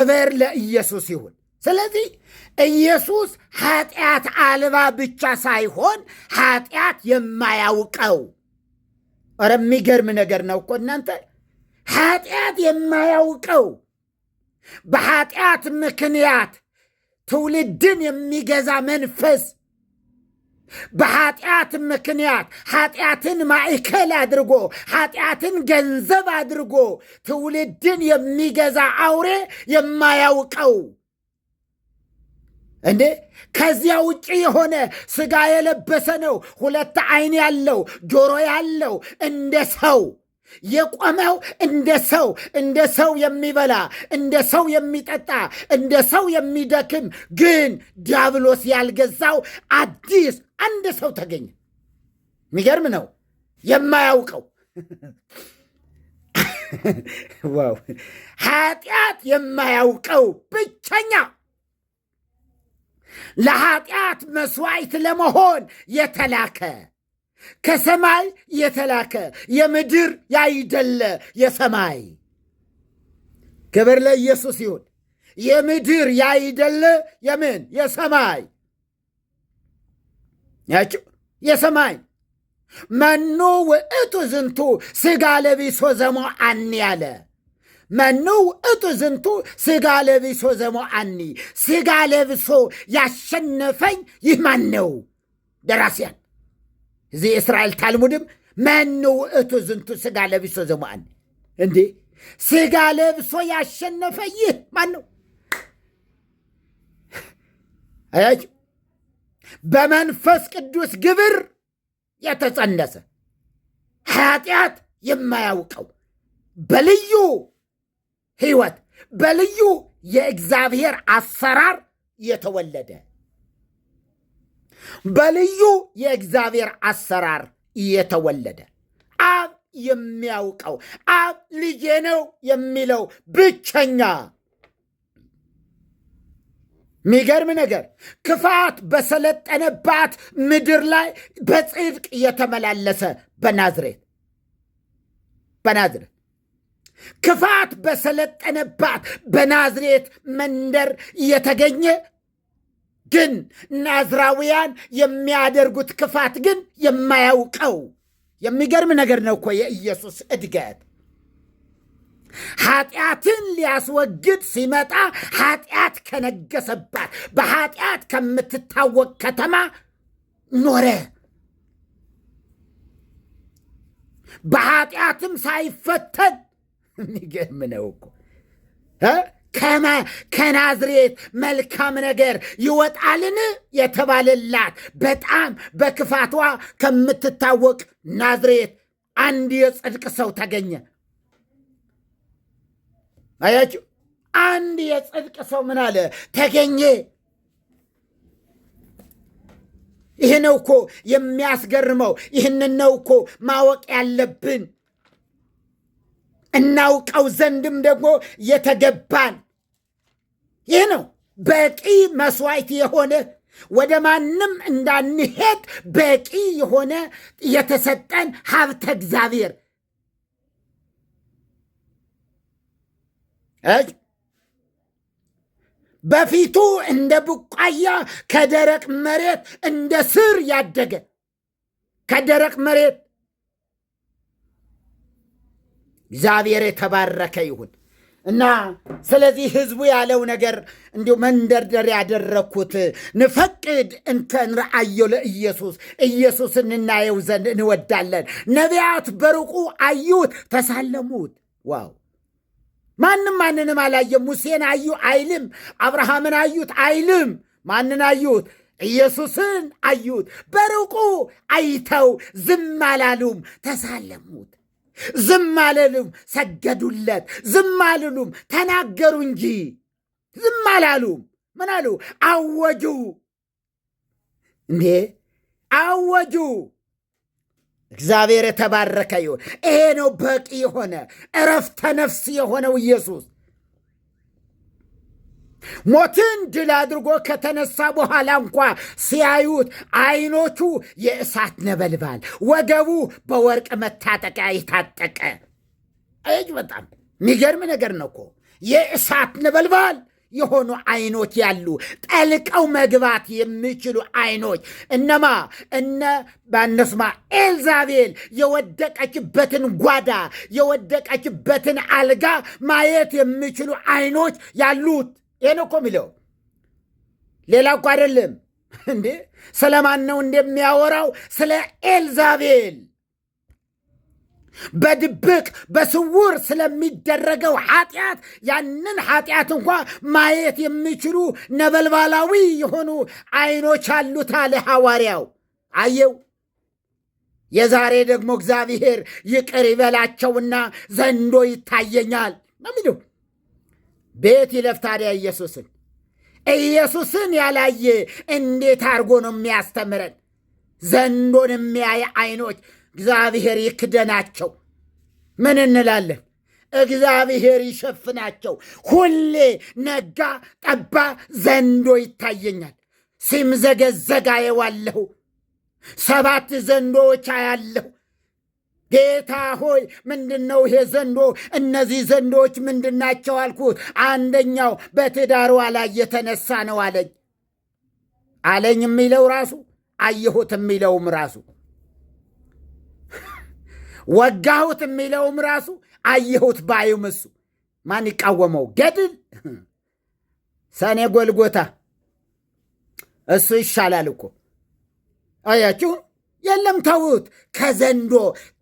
ክብር ለኢየሱስ ይሁን። ስለዚህ ኢየሱስ ኃጢአት አልባ ብቻ ሳይሆን ኃጢአት የማያውቀው። ኧረ የሚገርም ነገር ነው እኮ እናንተ። ኃጢአት የማያውቀው በኃጢአት ምክንያት ትውልድን የሚገዛ መንፈስ፣ በኃጢአት ምክንያት ኃጢአትን ማዕከል አድርጎ ኃጢአትን ገንዘብ አድርጎ ትውልድን የሚገዛ አውሬ የማያውቀው እንዴ! ከዚያ ውጭ የሆነ ሥጋ የለበሰ ነው። 2 ዓይን ያለው ጆሮ ያለው እንደ ሰው የቆመው እንደ ሰው የሚበላ እንደ ሰው የሚጠጣ እንደ ሰው የሚደክም ግን ዲያብሎስ ያልገዛው አዲስ አንድ ሰው ተገኘ። የሚገርም ነው። የማያውቀው ዋው! ኃጢአት የማያውቀው ብቸኛ ለኃጢአት መሥዋዕት ለመሆን የተላከ ከሰማይ የተላከ የምድር ያይደለ የሰማይ። ክብር ለኢየሱስ ይሁን። የምድር ያይደለ የምን የሰማይ ያችሁ የሰማይ መኑ ውእቱ ዝንቱ ሥጋ ለቢሶ ዘሞአኒ አለ። መኑ ውእቱ ዝንቱ ሥጋ ለቢሶ ዘሞአኒ፣ ሥጋ ለብሶ ያሸነፈኝ ይህ ማን ነው? ደራሲያን እዚህ እስራኤል ታልሙድም መኑ ውእቱ ዝንቱ ሥጋ ለቢሶ ዘሞአኒ፣ እንዴ ሥጋ ለብሶ ያሸነፈ ይህ ማን ነው? አያችሁ፣ በመንፈስ ቅዱስ ግብር የተጸነሰ ኃጢአት የማያውቀው በልዩ ሕይወት በልዩ የእግዚአብሔር አሰራር የተወለደ በልዩ የእግዚአብሔር አሰራር የተወለደ አብ የሚያውቀው አብ ልጄ ነው የሚለው ብቸኛ። የሚገርም ነገር ክፋት በሰለጠነባት ምድር ላይ በጽድቅ የተመላለሰ በናዝሬት ክፋት በሰለጠነባት በናዝሬት መንደር የተገኘ ግን ናዝራውያን የሚያደርጉት ክፋት ግን የማያውቀው የሚገርም ነገር ነው እኮ የኢየሱስ እድገት። ኃጢአትን ሊያስወግድ ሲመጣ ኃጢአት ከነገሰባት በኃጢአት ከምትታወቅ ከተማ ኖረ። በኃጢአትም ሳይፈተን የሚገርም ነው እኮ ከናዝሬት መልካም ነገር ይወጣልን የተባለላት በጣም በክፋቷ ከምትታወቅ ናዝሬት አንድ የጽድቅ ሰው ተገኘ። አያችሁ፣ አንድ የጽድቅ ሰው ምን አለ ተገኘ። ይህ ነው እኮ የሚያስገርመው። ይህንን ነው እኮ ማወቅ ያለብን፣ እናውቀው ዘንድም ደግሞ የተገባን። ይህ ነው በቂ መስዋዕት የሆነ ወደ ማንም እንዳንሄድ በቂ የሆነ የተሰጠን ሀብተ እግዚአብሔር። በፊቱ እንደ ቡቃያ ከደረቅ መሬት እንደ ስር ያደገ ከደረቅ መሬት። እግዚአብሔር የተባረከ ይሁን። እና ስለዚህ ህዝቡ ያለው ነገር እንዲሁ መንደርደር ያደረግኩት ንፈቅድ እንተ ንርአዮ ለኢየሱስ፣ ኢየሱስን እናየው ዘንድ እንወዳለን። ነቢያት በሩቁ አዩት፣ ተሳለሙት። ዋው! ማንም ማንንም አላየም። ሙሴን አዩ አይልም። አብርሃምን አዩት አይልም። ማንን አዩት? ኢየሱስን አዩት። በሩቁ አይተው ዝም አላሉም፣ ተሳለሙት። ዝም አላሉም፣ ሰገዱለት። ዝም አላሉም፣ ተናገሩ እንጂ ዝም አላሉም። ምን አሉ? አወጁ። እንዴ አወጁ። እግዚአብሔር የተባረከ ይሁን። ይሄ ነው በቂ የሆነ ዕረፍተ ነፍስ የሆነው ኢየሱስ። ሞትን ድል አድርጎ ከተነሳ በኋላ እንኳ ሲያዩት ዓይኖቹ የእሳት ነበልባል፣ ወገቡ በወርቅ መታጠቂያ የታጠቀ። በጣም የሚገርም ነገር ነው እኮ የእሳት ነበልባል የሆኑ አይኖች ያሉ ጠልቀው መግባት የሚችሉ አይኖች እነማ ባነስማ ኤልዛቤል የወደቀችበትን ጓዳ የወደቀችበትን አልጋ ማየት የሚችሉ አይኖች ያሉት። ይህን እኮ የሚለው ሌላ እኮ አይደለም እንዴ። ስለማን ነው እንደሚያወራው? ስለ ኤልዛቤል በድብቅ በስውር ስለሚደረገው ኃጢአት ያንን ኃጢአት እንኳ ማየት የሚችሉ ነበልባላዊ የሆኑ አይኖች አሉት አለ ሐዋርያው። አየው። የዛሬ ደግሞ እግዚአብሔር ይቅር ይበላቸውና ዘንዶ ይታየኛል ነው። ቤት ይለፍ ታዲያ ኢየሱስን ያላየ እንዴት አድርጎ ነው የሚያስተምረን? ዘንዶን የሚያየ አይኖች እግዚአብሔር ይክደናቸው። ምን እንላለን? እግዚአብሔር ይሸፍናቸው። ሁሌ ነጋ ጠባ ዘንዶ ይታየኛል። ሲምዘገዘግ አየዋለሁ። 7 ዘንዶዎች አያለሁ። ጌታ ሆይ ምንድነው ይሄ ዘንዶ? እነዚህ ዘንዶዎች ምንድናቸው አልኩት። አንደኛው በትዳሯ ላይ የተነሳ ነው አለኝ የሚለው ራሱ አየሁት የሚለውም ራሱ ወጋሁት የሚለውም ራሱ አየሁት ባዩም እሱ ማን ይቃወመው? ገድል ሰኔ ጎልጎታ እሱ ይሻላል እኮ። አያችሁ? የለም ተውት። ከዘንዶ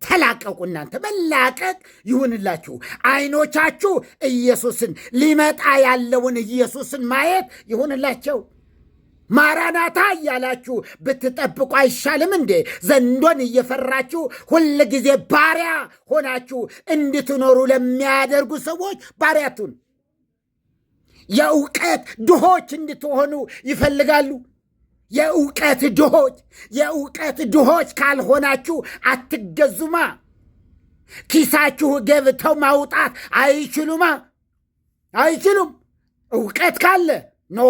ተላቀቁ። እናንተ መላቀቅ ይሁንላችሁ። አይኖቻችሁ ኢየሱስን ሊመጣ ያለውን ኢየሱስን ማየት ይሁንላቸው። ማራናታ እያላችሁ ብትጠብቁ አይሻልም እንዴ? ዘንዶን እየፈራችሁ ሁል ጊዜ ባሪያ ሆናችሁ እንድትኖሩ ለሚያደርጉ ሰዎች ባሪያቱን የእውቀት ድሆች እንድትሆኑ ይፈልጋሉ። የእውቀት ድሆች ካልሆናችሁ አትገዙማ። ኪሳችሁ ገብተው ማውጣት አይችሉም። እውቀት ካለ ኖ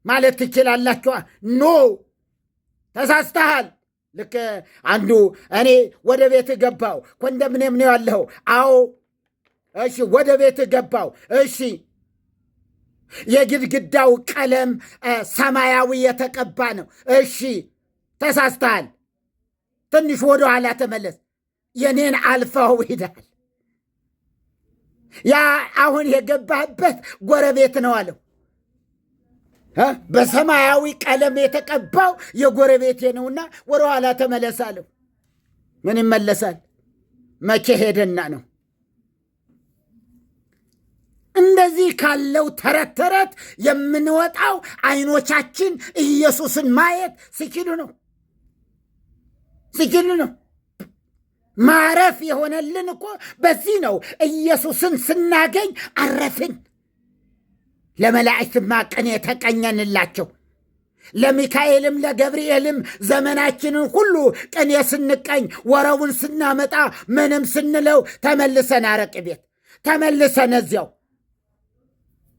ማለት ትችላላችኋ። ኖ ተሳስተሃል። ልክ አንዱ እኔ ወደ ቤት ገባው፣ ኮንዶሚኒየም ነው ያለው። አዎ እሺ፣ ወደ ቤት ገባው። እሺ፣ የግድግዳው ቀለም ሰማያዊ የተቀባ ነው። እሺ፣ ተሳስተሃል። ትንሽ ወደ ኋላ ተመለስ። የኔን አልፈው ሂዳል። ያ አሁን የገባህበት ጎረቤት ነው አለው። በሰማያዊ ቀለም የተቀባው የጎረቤቴ ነውና ወደ ኋላ ተመለስ አለው። ምን ይመለሳል? መቼ ሄደና ነው? እንደዚህ ካለው ተረት የምንወጣው አይኖቻችን ኢየሱስን ማየት ሲችሉ ነው። ማረፍ የሆነልን እኮ በዚህ ነው። ኢየሱስን ስናገኝ አረፍን። ለመላእክትማ ቅኔ ተቀኘንላቸው። ለሚካኤልም ለገብርኤልም ዘመናችንን ሁሉ ቅኔ ስንቀኝ ወረውን ስናመጣ ምንም ስንለው ተመልሰን አረቅ ቤት ተመልሰን እዚያው።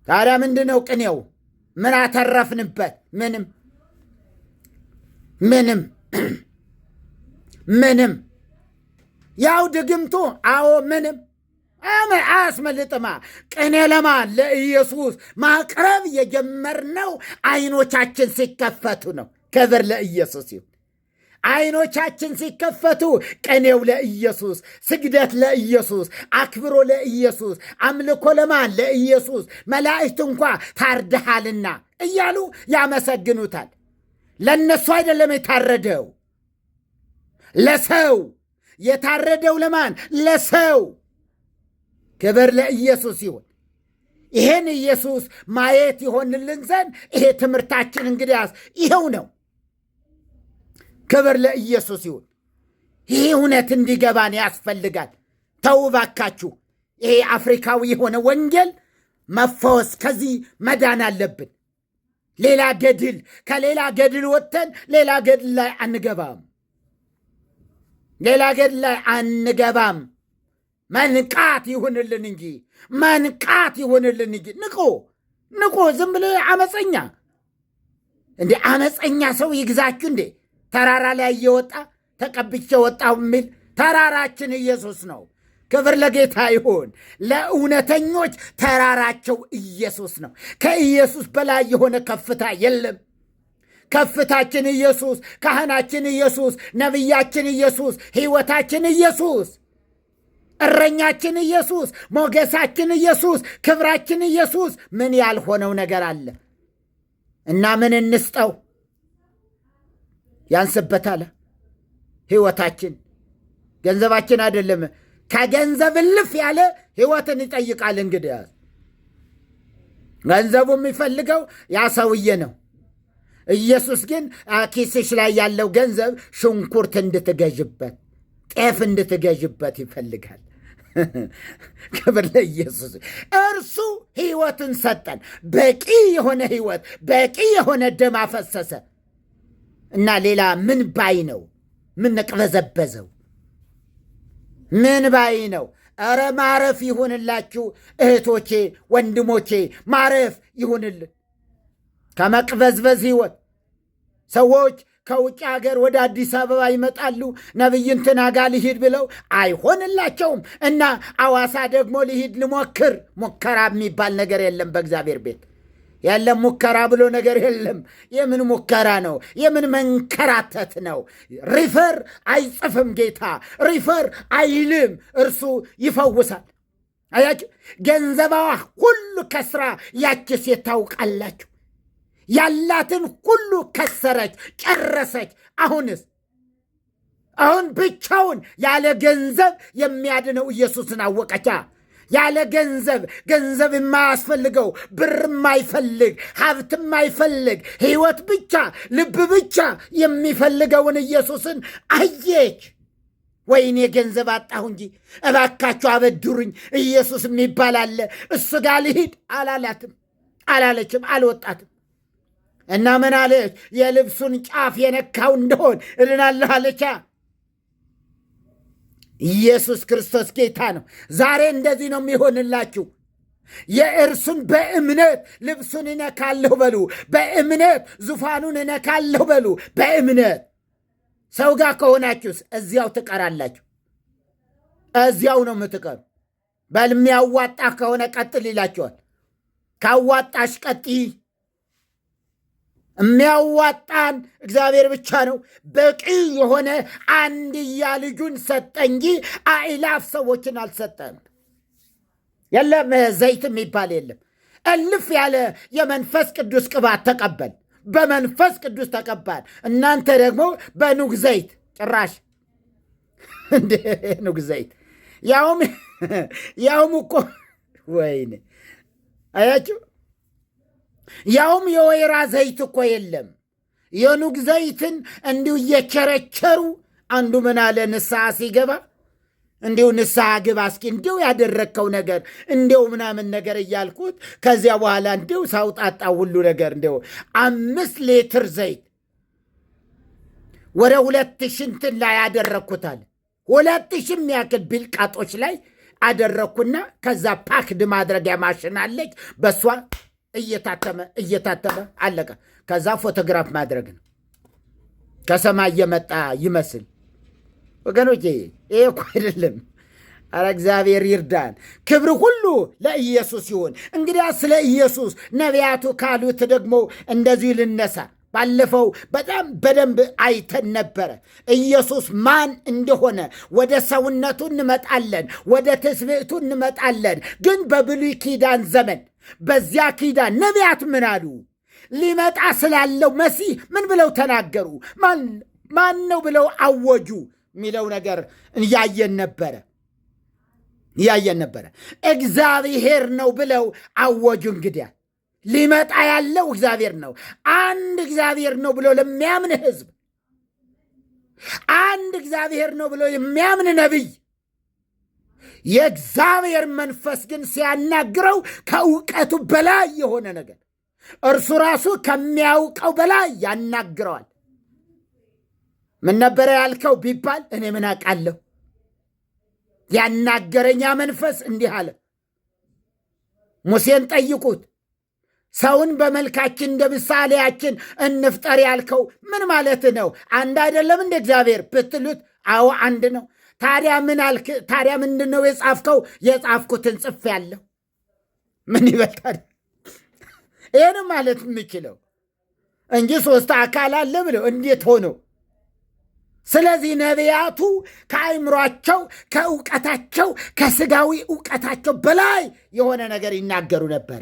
ታዲያ ምንድነው ቅኔው? ምን አተረፍንበት? ምንም ያው ድግምቱ። አዎ ምንም አያስመልጥማ። ቅኔ ለማን? ለኢየሱስ ማቅረብ የጀመርነው አይኖቻችን ሲከፈቱ ነው። ክብር ለኢየሱስ ይሁን። አይኖቻችን ሲከፈቱ ቅኔው ለኢየሱስ፣ ስግደት ለኢየሱስ፣ አክብሮ ለኢየሱስ፣ አምልኮ ለማን? ለኢየሱስ። መላእክት እንኳ ታርደሃልና እያሉ ያመሰግኑታል። ለእነሱ አይደለም የታረደው፣ ለሰው የታረደው። ለማን? ለሰው። ክብር ለኢየሱስ ይሁን። ይሄን ኢየሱስ ማየት ይሆንልን ዘንድ ይሄ ትምህርታችን እንግዲያስ ይኸው ነው። ክብር ለኢየሱስ ይሁን። ይሄ እውነት እንዲገባን ያስፈልጋል። ተው ባካችሁ። ይሄ አፍሪካዊ የሆነ ወንጌል መፈወስ፣ ከዚህ መዳን አለብን። ከሌላ ገድል ወጥተን ሌላ ገድል ላይ አንገባም። መንቃት ይሁንልን እንጂ ንቁ። ዝም ብሎ አመፀኛ አመፀኛ ሰው ይግዛችሁ እንዴ? ተራራ ላይ እየወጣ ተቀብቼ ወጣሁ የሚል ተራራችን ኢየሱስ ነው። ክብር ለጌታ ይሁን። ለእውነተኞች ተራራቸው ኢየሱስ ነው። ከኢየሱስ በላይ የሆነ ከፍታ የለም። ከፍታችን ኢየሱስ፣ ካህናችን ኢየሱስ፣ ነቢያችን ኢየሱስ፣ ሕይወታችን ኢየሱስ፣ እረኛችን ኢየሱስ፣ ሞገሳችን ኢየሱስ፣ ክብራችን ኢየሱስ። ምን ያልሆነው ነገር አለ? እና ምን እንስጠው? ያንስበታል። ሕይወታችን ገንዘባችን አይደለም። ከገንዘብ እልፍ ያለ ሕይወትን ይጠይቃል። እንግዲህ ገንዘቡ የሚፈልገው ያ ሰውዬ ነው። ኢየሱስ ግን ኪስሽ ላይ ያለው ገንዘብ ሽንኩርት እንድትገዥበት፣ ጤፍ እንድትገዥበት ይፈልጋል። ክብር ለኢየሱስ። እርሱ ሕይወትን ሰጠን። በቂ የሆነ ሕይወት፣ በቂ የሆነ ደም አፈሰሰ እና ሌላ ምን ባይ ነው? ምን ነቅበዘበዘው? ምን ባይ ነው? ኧረ ማረፍ ይሁንላችሁ እህቶቼ፣ ወንድሞቼ፣ ማረፍ ይሁንልን ከመቅበዝበዝ ሕይወት። ሰዎች ከውጭ ሀገር ወደ አዲስ አበባ ይመጣሉ። ነቢይ እንትና ጋ ልሂድ ብለው አይሆንላቸውም እና አዋሳ ደግሞ ልሂድ ልሞክር። ሙከራ የሚባል ነገር የለም በእግዚአብሔር ቤት። የለም ሙከራ ብሎ ነገር የለም። የምን ሙከራ ነው? የምን መንከራተት ነው? ሪፈር አይጽፍም ጌታ፣ ሪፈር አይልም። እርሱ ይፈውሳል። አያችሁ፣ ገንዘባዋ ሁሉ ከስራ ያች ሴት ታውቃላችሁ፣ ያላትን ሁሉ ከሰረች፣ ጨረሰች። አሁን ብቻውን ያለ ገንዘብ የሚያድነው ኢየሱስን አወቀቻ። ያለ ገንዘብ የማያስፈልገው፣ ብር የማይፈልግ፣ ሀብት የማይፈልግ፣ ሕይወት ብቻ፣ ልብ ብቻ የሚፈልገውን ኢየሱስን አየች። ወይኔ ገንዘብ አጣሁ እንጂ እባካችሁ አበድሩኝ፣ ኢየሱስ የሚባል አለ፣ እሱ ጋር ልሂድ አላለችም፣ አልወጣትም። እና ምን አለች? የልብሱን ጫፍ የነካው እንደሆን እድናለሁ አለቻ። ኢየሱስ ክርስቶስ ጌታ ነው። ዛሬ እንደዚህ ነው የሚሆንላችሁ። የእርሱን በእምነት ልብሱን እነካለሁ በሉ። በእምነት ዙፋኑን እነካለሁ በሉ። በእምነት ሰው ጋር ከሆናችሁስ እዚያው ትቀራላችሁ። እዚያው ነው የምትቀሩ። በልሚያዋጣ ከሆነ ቀጥል ይላችኋል። ካዋጣሽ ቀጥይ። የሚያዋጣን እግዚአብሔር ብቻ ነው። በቂ የሆነ አንድያ ልጁን ሰጠ እንጂ አእላፍ ሰዎችን አልሰጠም። የለም ዘይት የሚባል የለም። እልፍ ያለ የመንፈስ ቅዱስ ቅባት ተቀበል። በመንፈስ ቅዱስ ተቀባል። እናንተ ደግሞ በኑግ ዘይት ጭራሽ እንደ ኑግ ዘይት ያውም እኮ ወይኔ አያችሁ፣ ያውም የወይራ ዘይት እኮ የለም። የኑግ ዘይትን እንዲሁ እየቸረቸሩ አንዱ ምን አለ ንስሐ ሲገባ እንዲሁ ንስሐ ግባ እስኪ እንዲሁ ያደረግከው ነገር እንዲሁ ምናምን ነገር እያልኩት ከዚያ በኋላ እንዲሁ ሳውጣጣ ሁሉ ነገር እንዲሁ 5 ሊትር ዘይት ወደ 2000 እንትን ላይ አደረግኩታል። 2000 የሚያክል ቢልቃጦች ላይ አደረግኩና ከዛ ፓክድ ማድረጊያ ማሽን አለች፣ በእሷ እየታተመ አለቀ። ከዛ ፎቶግራፍ ማድረግ ነው ከሰማይ የመጣ ይመስል። ወገኖቼ ይሄ እኮ አይደለም። ኧረ እግዚአብሔር ይርዳን። ክብር ሁሉ ለኢየሱስ ይሁን። እንግዲያ ስለ ኢየሱስ ነቢያቱ ካሉት ደግሞ እንደዚሁ ልነሳ። ባለፈው በጣም በደንብ አይተን ነበረ ኢየሱስ ማን እንደሆነ። ወደ ሰውነቱ እንመጣለን፣ ወደ ትስብእቱ እንመጣለን። ግን በብሉይ ኪዳን ዘመን በዚያ ኪዳን ነቢያት ምን አሉ? ሊመጣ ስላለው መሲህ ምን ብለው ተናገሩ? ማን ነው ብለው አወጁ? የሚለው ነገር እያየን ነበረ። እግዚአብሔር ነው ብለው አወጁ። እንግዲያ ሊመጣ ያለው እግዚአብሔር ነው። አንድ እግዚአብሔር ነው ብሎ ለሚያምን ሕዝብ፣ አንድ እግዚአብሔር ነው ብሎ የሚያምን ነቢይ፣ የእግዚአብሔር መንፈስ ግን ሲያናግረው ከእውቀቱ በላይ የሆነ ነገር እርሱ ራሱ ከሚያውቀው በላይ ያናግረዋል። ምን ነበረ ያልከው ቢባል እኔ ምን አውቃለሁ? ያናገረኛ መንፈስ እንዲህ አለ። ሙሴን ጠይቁት፣ ሰውን በመልካችን እንደ ምሳሌያችን እንፍጠር ያልከው ምን ማለት ነው? አንድ አይደለም እንደ እግዚአብሔር ብትሉት፣ አዎ አንድ ነው። ታዲያ ምን አልክ? ታዲያ ምንድን ነው የጻፍከው? የጻፍኩትን ጽፌአለሁ። ምን ይበልጣል? ይህን ማለት የምችለው እንጂ ሶስት አካል አለ ብለው እንዴት ሆነው? ስለዚህ ነቢያቱ ከአእምሯቸው፣ ከእውቀታቸው፣ ከስጋዊ እውቀታቸው በላይ የሆነ ነገር ይናገሩ ነበረ።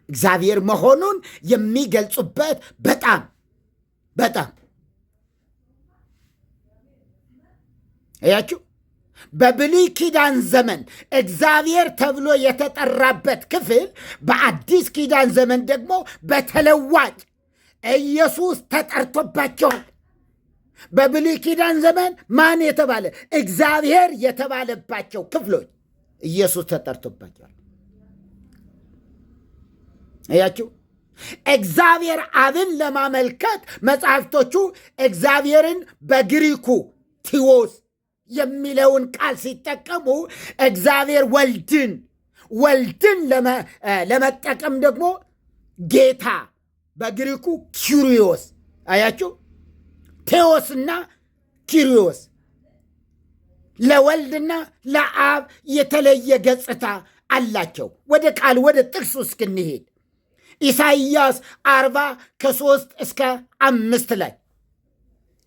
እግዚአብሔር መሆኑን የሚገልጹበት በጣም እያችሁ በብሉይ ኪዳን ዘመን እግዚአብሔር ተብሎ የተጠራበት ክፍል በአዲስ ኪዳን ዘመን ደግሞ በተለዋጭ ኢየሱስ ተጠርቶባቸዋል። በብሉይ ኪዳን ዘመን ማን የተባለ? እግዚአብሔር የተባለባቸው ክፍሎች ኢየሱስ ተጠርቶባቸዋል። እያችሁ እግዚአብሔር አብን ለማመልከት መጽሐፍቶቹ እግዚአብሔርን በግሪኩ ቲዎስ የሚለውን ቃል ሲጠቀሙ እግዚአብሔር ወልድን ለመጠቀም ደግሞ ጌታ በግሪኩ ኪሪዮስ። አያችሁ፣ ቴዎስና ኪሪዮስ ለወልድና ለአብ የተለየ ገጽታ አላቸው። ወደ ቃል ወደ ጥቅሱ እስክንሄድ ኢሳይያስ 40 ከ3-5 ላይ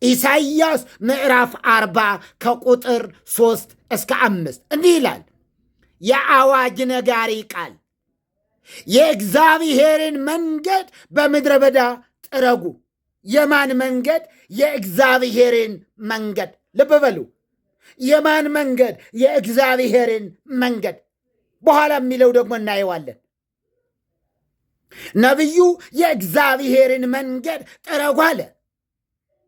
ኢሳይያስ ምዕራፍ 40 ከቁጥር 3-5 እንዲህ ይላል። የአዋጅ ነጋሪ ቃል የእግዚአብሔርን መንገድ በምድረ በዳ ጥረጉ። የማን መንገድ? የእግዚአብሔርን መንገድ። ልብ በሉ። የማን መንገድ? የእግዚአብሔርን መንገድ። በኋላ የሚለው ደግሞ እናየዋለን። ነቢዩ የእግዚአብሔርን መንገድ ጥረጉ አለ።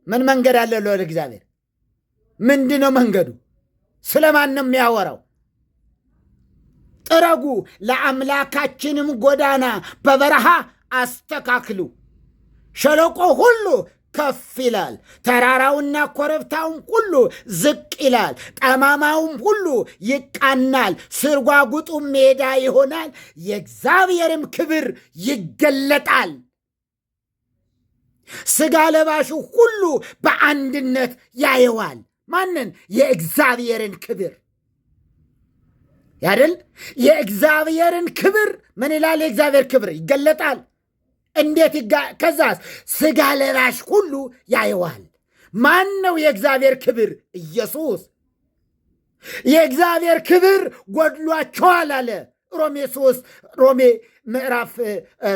ምን መንገድ አለ ለእግዚአብሔር? ምንድነው መንገዱ? ስለማን ነው የሚያወራው? ጥረጉ፣ ለአምላካችንም ጎዳና በበረሃ አስተካክሉ። ሸለቆ ሁሉ ከፍ ይላል፣ ተራራውና ኮረብታውም ሁሉ ዝቅ ይላል፣ ጠማማውም ሁሉ ይቃናል፣ ስርጓጉጡም ሜዳ ይሆናል፣ የእግዚአብሔርም ክብር ይገለጣል። ሥጋ ለባሹ ሁሉ በአንድነት ያየዋል። ማንን? የእግዚአብሔርን ክብር ያደል? የእግዚአብሔርን ክብር ምን ይላል? የእግዚአብሔር ክብር ይገለጣል። እንዴት? ከዛስ ሥጋ ለባሽ ሁሉ ያየዋል። ማን ነው የእግዚአብሔር ክብር? ኢየሱስ። የእግዚአብሔር ክብር ጎድሏቸዋል አለ ሮሜ ምዕራፍ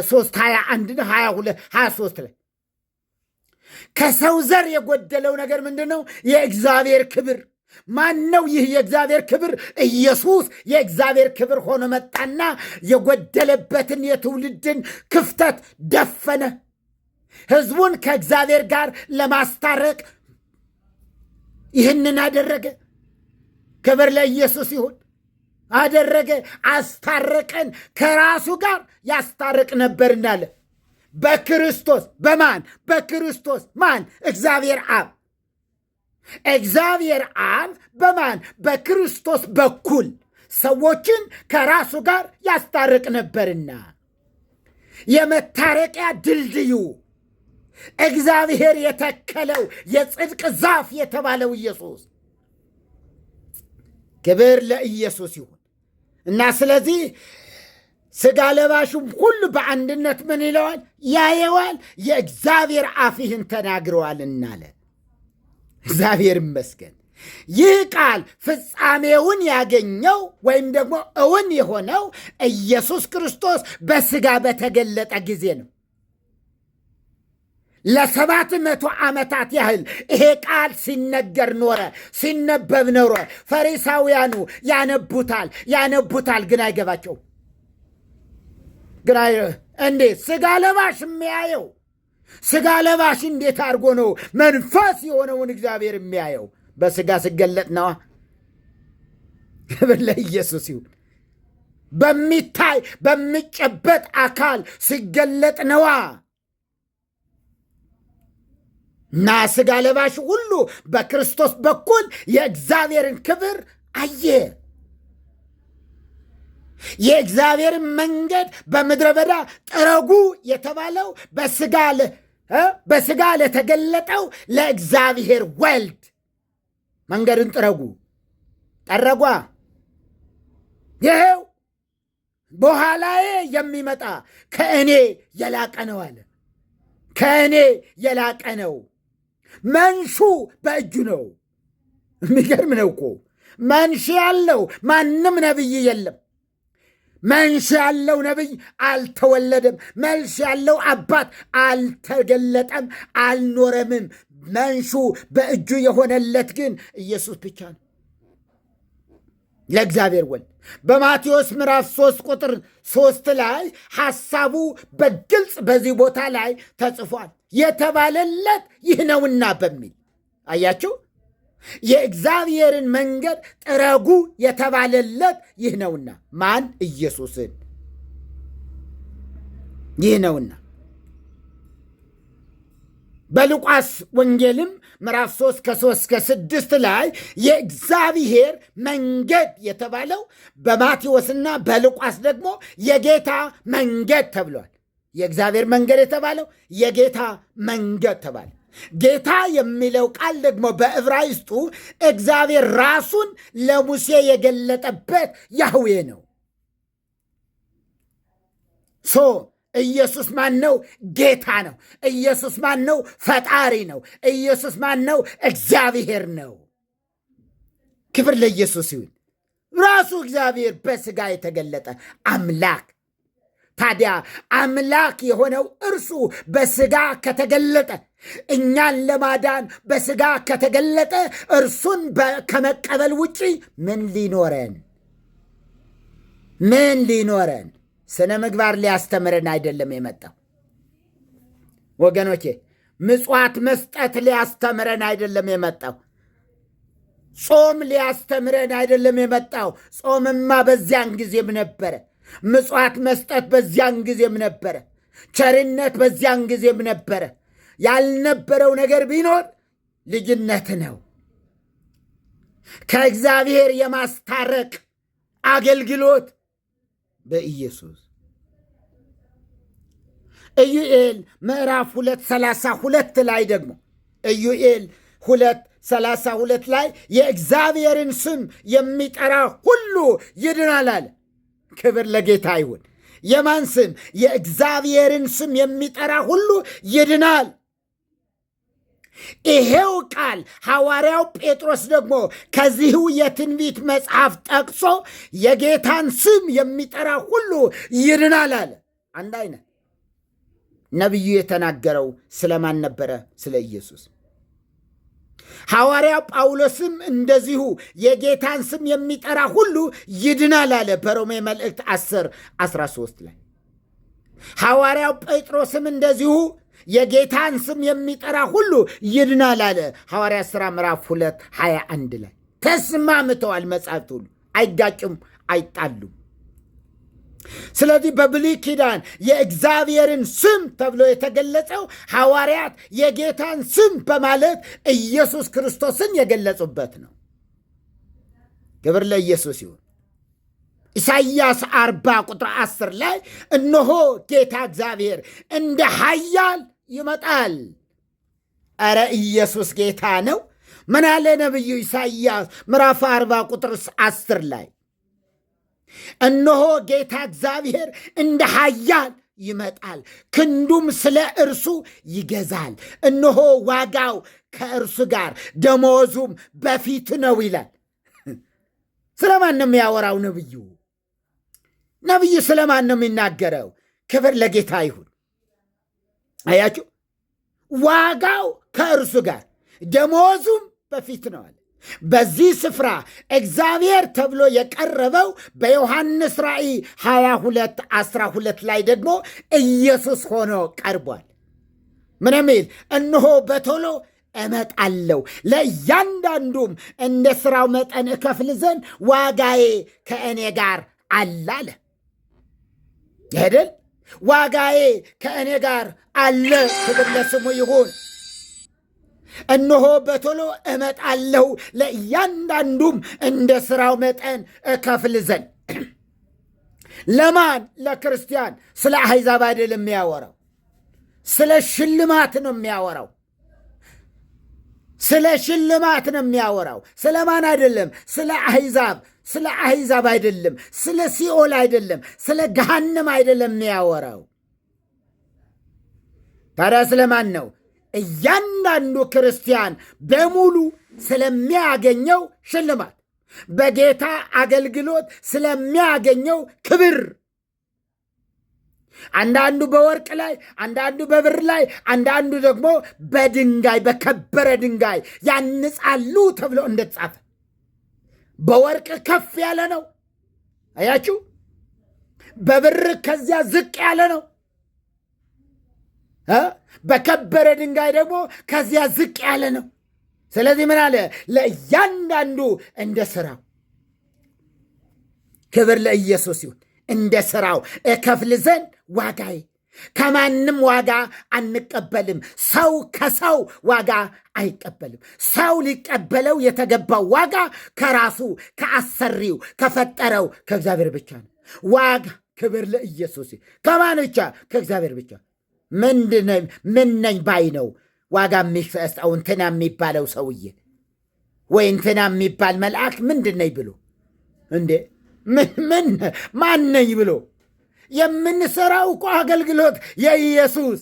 3 21 22 23 ላይ ከሰው ዘር የጎደለው ነገር ምንድን ነው? የእግዚአብሔር ክብር። ማን ነው ይህ የእግዚአብሔር ክብር? ኢየሱስ የእግዚአብሔር ክብር ሆኖ መጣና የጎደለበትን የትውልድን ክፍተት ደፈነ። ሕዝቡን ከእግዚአብሔር ጋር ለማስታረቅ ይህንን አደረገ። ክብር ለኢየሱስ ይሁን። አደረገ፣ አስታረቀን። ከራሱ ጋር ያስታርቅ ነበር እንዳለ በክርስቶስ። በማን? በክርስቶስ። ማን? እግዚአብሔር አብ። እግዚአብሔር አብ በማን? በክርስቶስ በኩል ሰዎችን ከራሱ ጋር ያስታርቅ ነበርና የመታረቂያ ድልድዩ እግዚአብሔር የተከለው የጽድቅ ዛፍ የተባለው ኢየሱስ። ክብር ለኢየሱስ ይሁን እና ስለዚህ ሥጋ ለባሹም ሁሉ በአንድነት ምን ይለዋል? ያየዋል። የእግዚአብሔር አፍ ይህን ተናግረዋልና አለ። እግዚአብሔር ይመስገን። ይህ ቃል ፍጻሜውን ያገኘው ወይም ደግሞ እውን የሆነው ኢየሱስ ክርስቶስ በሥጋ በተገለጠ ጊዜ ነው። ለ700 ዓመታት ያህል ይሄ ቃል ሲነገር ኖረ፣ ሲነበብ ኖረ። ፈሪሳውያኑ ያነቡታል፣ ግን አይገባቸው። ግን እንዴት ሥጋ ለባሽ የሚያየው? ሥጋ ለባሽ እንዴት አድርጎ ነው መንፈስ የሆነውን እግዚአብሔር የሚያየው? በሥጋ ሲገለጥ ነዋ። ክብር ለኢየሱስ ይሁን። በሚታይ በሚጨበጥ አካል ሲገለጥ ነዋ። እና ሥጋ ለባሽ ሁሉ በክርስቶስ በኩል የእግዚአብሔርን ክብር አየ። የእግዚአብሔርን መንገድ በምድረ በዳ ጥረጉ የተባለው በሥጋ ለተገለጠው ለእግዚአብሔር ወልድ መንገድን ጠረጓ። ይሄው በኋላዬ የሚመጣ ከእኔ የላቀ ነው አለ። ከእኔ የላቀ ነው። መንሹ በእጁ ነው። የሚገርም ነው እኮ። መንሽ ያለው ማንም ነቢይ የለም። መንሽ ያለው ነቢይ አልተወለደም። መንሽ ያለው አባት አልተገለጠም፣ አልኖረምም። መንሹ በእጁ የሆነለት ግን ኢየሱስ ብቻ ነው፣ ለእግዚአብሔር ወልድ። በማቴዎስ ምዕራፍ 3 ቁጥር 3 ላይ ሐሳቡ በግልጽ በዚህ ቦታ ላይ ተጽፏል። የተባለለት ይህ ነውና በሚል አያችሁ፣ የእግዚአብሔርን መንገድ ጥረጉ የተባለለት ይህ ነውና። ማን? ኢየሱስን። ይህ ነውና በሉቃስ ወንጌልም ምዕራፍ 3 ከ3 ከ6 ላይ የእግዚአብሔር መንገድ የተባለው በማቴዎስና በሉቃስ ደግሞ የጌታ መንገድ ተብሏል። የእግዚአብሔር መንገድ የተባለው የጌታ መንገድ ተባለ። ጌታ የሚለው ቃል ደግሞ በዕብራይስጡ እግዚአብሔር ራሱን ለሙሴ የገለጠበት ያህዌ ነው። ኢየሱስ ማን ነው? ጌታ ነው። ኢየሱስ ማን ነው? ፈጣሪ ነው። ኢየሱስ ማን ነው? እግዚአብሔር ነው። ክብር ለኢየሱስ ይሁን። ራሱ እግዚአብሔር በሥጋ የተገለጠ አምላክ። ታዲያ አምላክ የሆነው እርሱ በሥጋ ከተገለጠ፣ እኛን ለማዳን በሥጋ ከተገለጠ፣ እርሱን ከመቀበል ውጪ ምን ሊኖረን? ስነ ምግባር ሊያስተምረን አይደለም የመጣው ወገኖቼ። ምጽዋት መስጠት ሊያስተምረን አይደለም የመጣው። ጾም ሊያስተምረን አይደለም የመጣው። ጾምማ በዚያን ጊዜም ነበረ። ምጽዋት መስጠት በዚያን ጊዜም ነበረ። ቸርነት በዚያን ጊዜም ነበረ። ያልነበረው ነገር ቢኖር ልጅነት ነው። ከእግዚአብሔር የማስታረቅ አገልግሎት በኢየሱስ። ኢዩኤል ምዕራፍ 2:32 ላይ ደግሞ ኢዩኤል 2:32 ላይ የእግዚአብሔርን ስም የሚጠራ ሁሉ ይድናል አለ። ክብር ለጌታ ይሁን። የማን ስም? የእግዚአብሔርን ስም የሚጠራ ሁሉ ይድናል። ይሄው ቃል ሐዋርያው ጴጥሮስ ደግሞ ከዚሁ የትንቢት መጽሐፍ ጠቅሶ የጌታን ስም የሚጠራ ሁሉ ይድናል አለ። አንድ አይነት ነቢዩ የተናገረው ስለማን ነበረ? ስለ ኢየሱስ። ሐዋርያው ጳውሎስም እንደዚሁ የጌታን ስም የሚጠራ ሁሉ ይድናል አለ በሮሜ መልእክት 10:13 ላይ። ሐዋርያው ጴጥሮስም እንደዚሁ የጌታን ስም የሚጠራ ሁሉ ይድናል አለ ሐዋርያ ሥራ ምዕራፍ 2:21 ላይ። ተስማምተዋል። መጻሕፍት ሁሉ አይጋጩም፣ አይጣሉም። ስለዚህ በብሉይ ኪዳን የእግዚአብሔርን ስም ተብሎ የተገለጸው ሐዋርያት የጌታን ስም በማለት ኢየሱስ ክርስቶስን የገለጹበት ነው። ክብር ለኢየሱስ ይሁን። ኢሳይያስ 40 ቁጥር 10 ላይ እነሆ ጌታ እግዚአብሔር እንደ ኃያል ይመጣል። ኧረ ኢየሱስ ጌታ ነው። ምን አለ ነቢዩ ኢሳይያስ ምዕራፍ 40 ቁጥር 10 ላይ? እነሆ ጌታ እግዚአብሔር እንደ ኃያል ይመጣል፣ ክንዱም ስለ እርሱ ይገዛል። እነሆ ዋጋው ከእርሱ ጋር ደመወዙም በፊት ነው ይላል። ስለማን ነው የሚያወራው ነቢዩ? ነቢዩ ስለማን ነው የሚናገረው? ክብር ለጌታ ይሁን። አያችሁ፣ ዋጋው ከእርሱ ጋር ደመወዙም በፊት ነው አለ። በዚህ ስፍራ እግዚአብሔር ተብሎ የቀረበው በዮሐንስ ራእይ 22:12 ላይ ደግሞ ኢየሱስ ሆኖ ቀርቧል። ምን የሚል? እነሆ በቶሎ እመጣለሁ፣ ለእያንዳንዱም እንደ ሥራው መጠን እከፍል ዘንድ ዋጋዬ ከእኔ ጋር አለ አለ። ይሄድል ዋጋዬ ከእኔ ጋር አለ። ክብር ለስሙ ይሁን። እነሆ በቶሎ እመጣለሁ፣ ለእያንዳንዱም እንደ ሥራው መጠን እከፍል ዘንድ። ለማን? ለክርስቲያን። ስለ አሕዛብ አይደለም የሚያወራው፣ ስለ ሽልማት ነው የሚያወራው። ስለ ሽልማት ነው የሚያወራው። ስለ ማን አይደለም? ስለ አሕዛብ አይደለም። ስለ ሲኦል አይደለም። ስለ ገሃነም አይደለም የሚያወራው። ታዲያ ስለ ማን ነው? እያንዳንዱ ክርስቲያን በሙሉ ስለሚያገኘው ሽልማት፣ በጌታ አገልግሎት ስለሚያገኘው ክብር፣ አንዳንዱ በወርቅ ላይ፣ አንዳንዱ በብር ላይ፣ አንዳንዱ ደግሞ በድንጋይ በከበረ ድንጋይ ያንጻሉ ተብሎ እንደተጻፈ በወርቅ ከፍ ያለ ነው። አያችሁ፣ በብር ከዚያ ዝቅ ያለ ነው። በከበረ ድንጋይ ደግሞ ከዚያ ዝቅ ያለ ነው። ስለዚህ ምን አለ? ለእያንዳንዱ እንደ ሥራው። ክብር ለኢየሱስ ይሁን። እንደ ሥራው እከፍል ዘንድ ዋጋዬ። ከማንም ዋጋ አንቀበልም። ሰው ከሰው ዋጋ አይቀበልም። ሰው ሊቀበለው የተገባው ዋጋ ከራሱ ከአሰሪው ከፈጠረው ከእግዚአብሔር ብቻ ነው። ዋጋ ክብር ለኢየሱስ። ከማን ብቻ? ከእግዚአብሔር ብቻ። ምን ነኝ ባይ ነው ዋጋ የሚሰጠው እንትና የሚባለው ሰውዬ ወይ እንትና የሚባል መልአክ ምንድን ነኝ ብሎ እንዴ? ማን ነኝ ብሎ? የምንሰራው እኮ አገልግሎት የኢየሱስ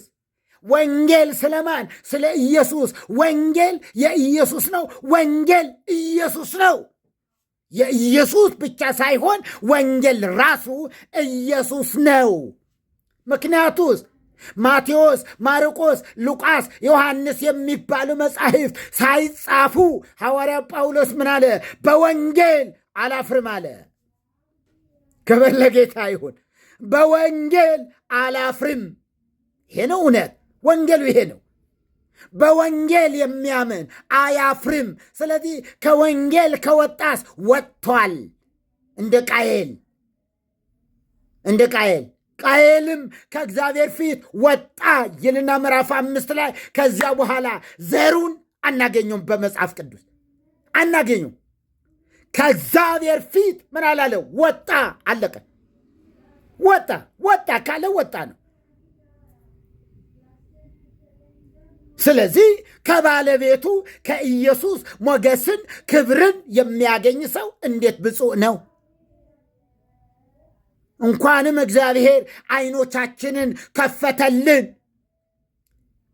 ወንጌል። ስለማን? ስለ ኢየሱስ። ወንጌል የኢየሱስ ነው። ወንጌል ኢየሱስ ነው። የኢየሱስ ብቻ ሳይሆን ወንጌል ራሱ ኢየሱስ ነው። ምክንያቱስ ማቴዎስ፣ ማርቆስ፣ ሉቃስ፣ ዮሐንስ የሚባሉ መጻሕፍት ሳይጻፉ ሐዋርያ ጳውሎስ ምን አለ? በወንጌል አላፍርም አለ። ክብር ለጌታ ይሁን። በወንጌል አላፍርም። ይሄ ነው እውነት። ወንጌሉ ይሄ ነው። በወንጌል የሚያምን አያፍርም። ስለዚህ ከወንጌል ከወጣስ ወጥቷል። እንደ ቃየል ቃየልም ከእግዚአብሔር ፊት ወጣ ይልና ምዕራፍ 5 ላይ ከዚያ በኋላ ዘሩን አናገኘውም። በመጽሐፍ ቅዱስ አናገኘውም። ከእግዚአብሔር ፊት ምን አላለ? ወጣ። አለቀ። ወጣ ካለ ወጣ ነው። ስለዚህ ከባለቤቱ ከኢየሱስ ሞገስን ክብርን የሚያገኝ ሰው እንዴት ብፁዕ ነው! እንኳንም እግዚአብሔር ዓይኖቻችንን ከፈተልን።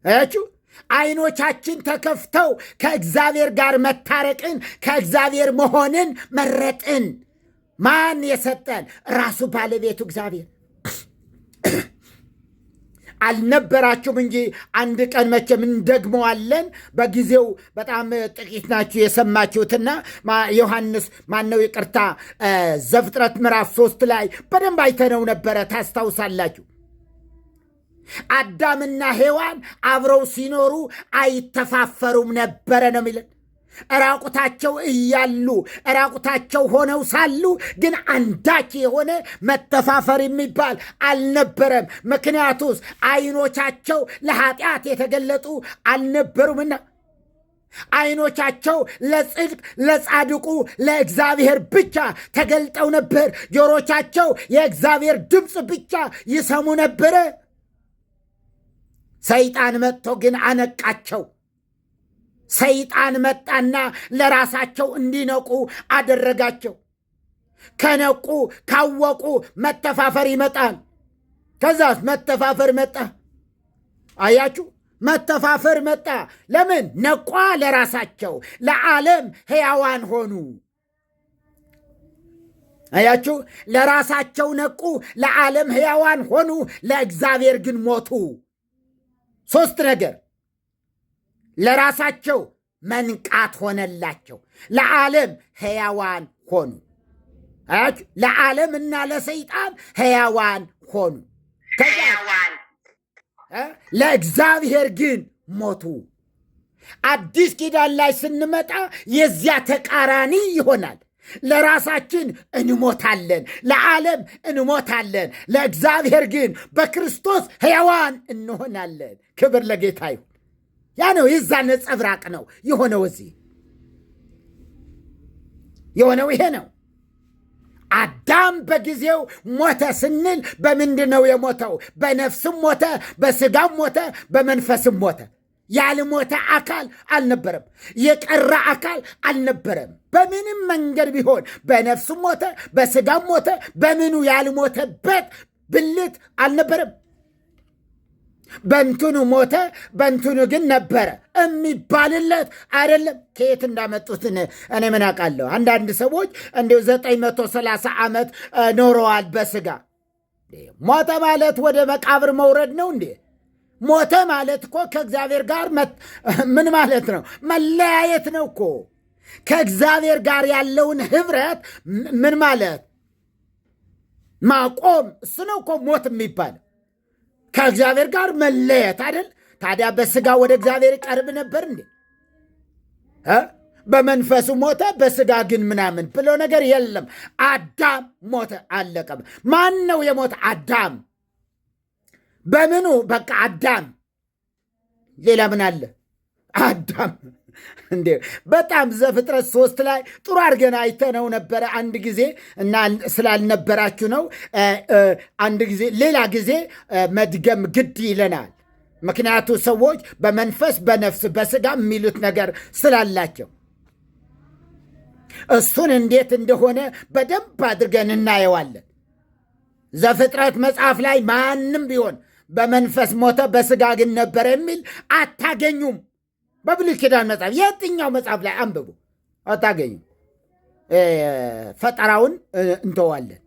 አያችሁ፣ ዓይኖቻችን ተከፍተው ከእግዚአብሔር ጋር መታረቅን፣ ከእግዚአብሔር መሆንን መረጥን። ማን የሰጠን? ራሱ ባለቤቱ እግዚአብሔር። አልነበራችሁም እንጂ አንድ ቀን መቼም እንደግመዋለን። በጊዜው በጣም ጥቂት ናችሁ የሰማችሁትና ዮሐንስ ማነው ይቅርታ ዘፍጥረት ምዕራፍ 3 ላይ በደንብ አይተነው ነበረ። ታስታውሳላችሁ። አዳምና ሔዋን አብረው ሲኖሩ አይተፋፈሩም ነበረ ነው የሚለን። ራቁታቸው እያሉ ራቁታቸው ሆነው ሳሉ ግን አንዳች የሆነ መተፋፈር የሚባል አልነበረም። ምክንያቱስ ዓይኖቻቸው ለኃጢአት የተገለጡ አልነበሩምና። ዓይኖቻቸው ለጽድቅ ለጻድቁ ለእግዚአብሔር ብቻ ተገልጠው ነበር። ጆሮቻቸው የእግዚአብሔር ድምፅ ብቻ ይሰሙ ነበረ። ሰይጣን መጥቶ ግን አነቃቸው። ሰይጣን መጣና ለራሳቸው እንዲነቁ አደረጋቸው። ከነቁ ካወቁ መተፋፈር ይመጣል። ከዛስ መተፋፈር መጣ። አያችሁ፣ መተፋፈር መጣ። ለምን ነቋ? ለራሳቸው ለዓለም ሕያዋን ሆኑ። አያችሁ፣ ለራሳቸው ነቁ፣ ለዓለም ሕያዋን ሆኑ፣ ለእግዚአብሔር ግን ሞቱ። 3 ነገር ለራሳቸው መንቃት ሆነላቸው፣ ለዓለም ሕያዋን ሆኑ። አያችሁ፣ ለዓለም እና ለሰይጣን ሕያዋን ሆኑ። ለእግዚአብሔር ግን ሞቱ። አዲስ ኪዳን ላይ ስንመጣ የዚያ ተቃራኒ ይሆናል። ለራሳችን እንሞታለን፣ ለዓለም እንሞታለን፣ ለእግዚአብሔር ግን በክርስቶስ ሕያዋን እንሆናለን። ክብር ለጌታ ይሁን። ያ ነው የዛ ነጸብራቅ ነው የሆነው። እዚህ የሆነው ይሄ ነው። አዳም በጊዜው ሞተ ስንል በምንድን ነው የሞተው? በነፍስም ሞተ፣ በስጋም ሞተ፣ በመንፈስም ሞተ። ያልሞተ አካል አልነበረም። የቀረ አካል አልነበረም። በምንም መንገድ ቢሆን በነፍሱም ሞተ፣ በስጋም ሞተ፣ በምኑ ያልሞተበት ብልት አልነበረም። በእንትኑ ሞተ፣ በእንትኑ ግን ነበረ የሚባልለት አይደለም። ከየት እንዳመጡትን እኔ ምን አውቃለሁ? አንዳንድ ሰዎች እንዲሁ 930 ዓመት ኖረዋል በስጋ። ሞተ ማለት ወደ መቃብር መውረድ ነው እንዴ? ሞተ ማለት እኮ ከእግዚአብሔር ጋር ምን ማለት ነው? መለያየት ነው እኮ። ከእግዚአብሔር ጋር ያለውን ህብረት ምን ማለት ማቆም፣ እሱ ነው እኮ ሞት የሚባል። ከእግዚአብሔር ጋር መለየት አይደል? ታዲያ በስጋ ወደ እግዚአብሔር ይቀርብ ነበር እንዴ? በመንፈሱ ሞተ፣ በስጋ ግን ምናምን ብሎ ነገር የለም። አዳም ሞተ፣ አለቀም። ማን ነው የሞተ? አዳም። በምኑ? በቃ አዳም። ሌላ ምን አለ? አዳም። እንዴ በጣም ዘፍጥረት 3 ላይ ጥሩ አድርገን አይተነው ነበረ አንድ ጊዜ፣ እና ስላልነበራችሁ ነው አንድ ጊዜ ሌላ ጊዜ መድገም ግድ ይለናል። ምክንያቱ ሰዎች በመንፈስ በነፍስ በስጋ የሚሉት ነገር ስላላቸው እሱን እንዴት እንደሆነ በደንብ አድርገን እናየዋለን። ዘፍጥረት መጽሐፍ ላይ ማንም ቢሆን በመንፈስ ሞተ በስጋ ግን ነበረ የሚል አታገኙም። በብሉይ ኪዳን መጽሐፍ የትኛው መጽሐፍ ላይ አንብቡ፣ አታገኙም። ፈጠራውን እንተዋለን።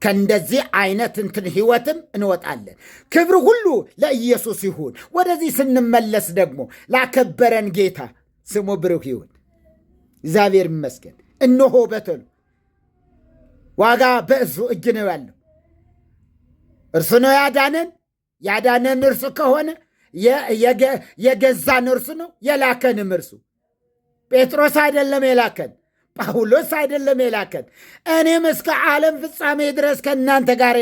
ከእንደዚህ አይነት እንትን ህይወትም እንወጣለን። ክብር ሁሉ ለኢየሱስ ይሁን። ወደዚህ ስንመለስ ደግሞ ላከበረን ጌታ ስሙ ብሩክ ይሁን። እግዚአብሔር ይመስገን። እነሆ በተሉ ዋጋ በእሱ እጅ ነው ያለው። እርሱ ነው ያዳነን። ያዳነን እርሱ ከሆነ የገዛን እርሱ ነው፣ የላከንም እርሱ። ጴጥሮስ አይደለም የላከን፣ ጳውሎስ አይደለም የላከን። እኔም እስከ ዓለም ፍጻሜ ድረስ ከእናንተ ጋር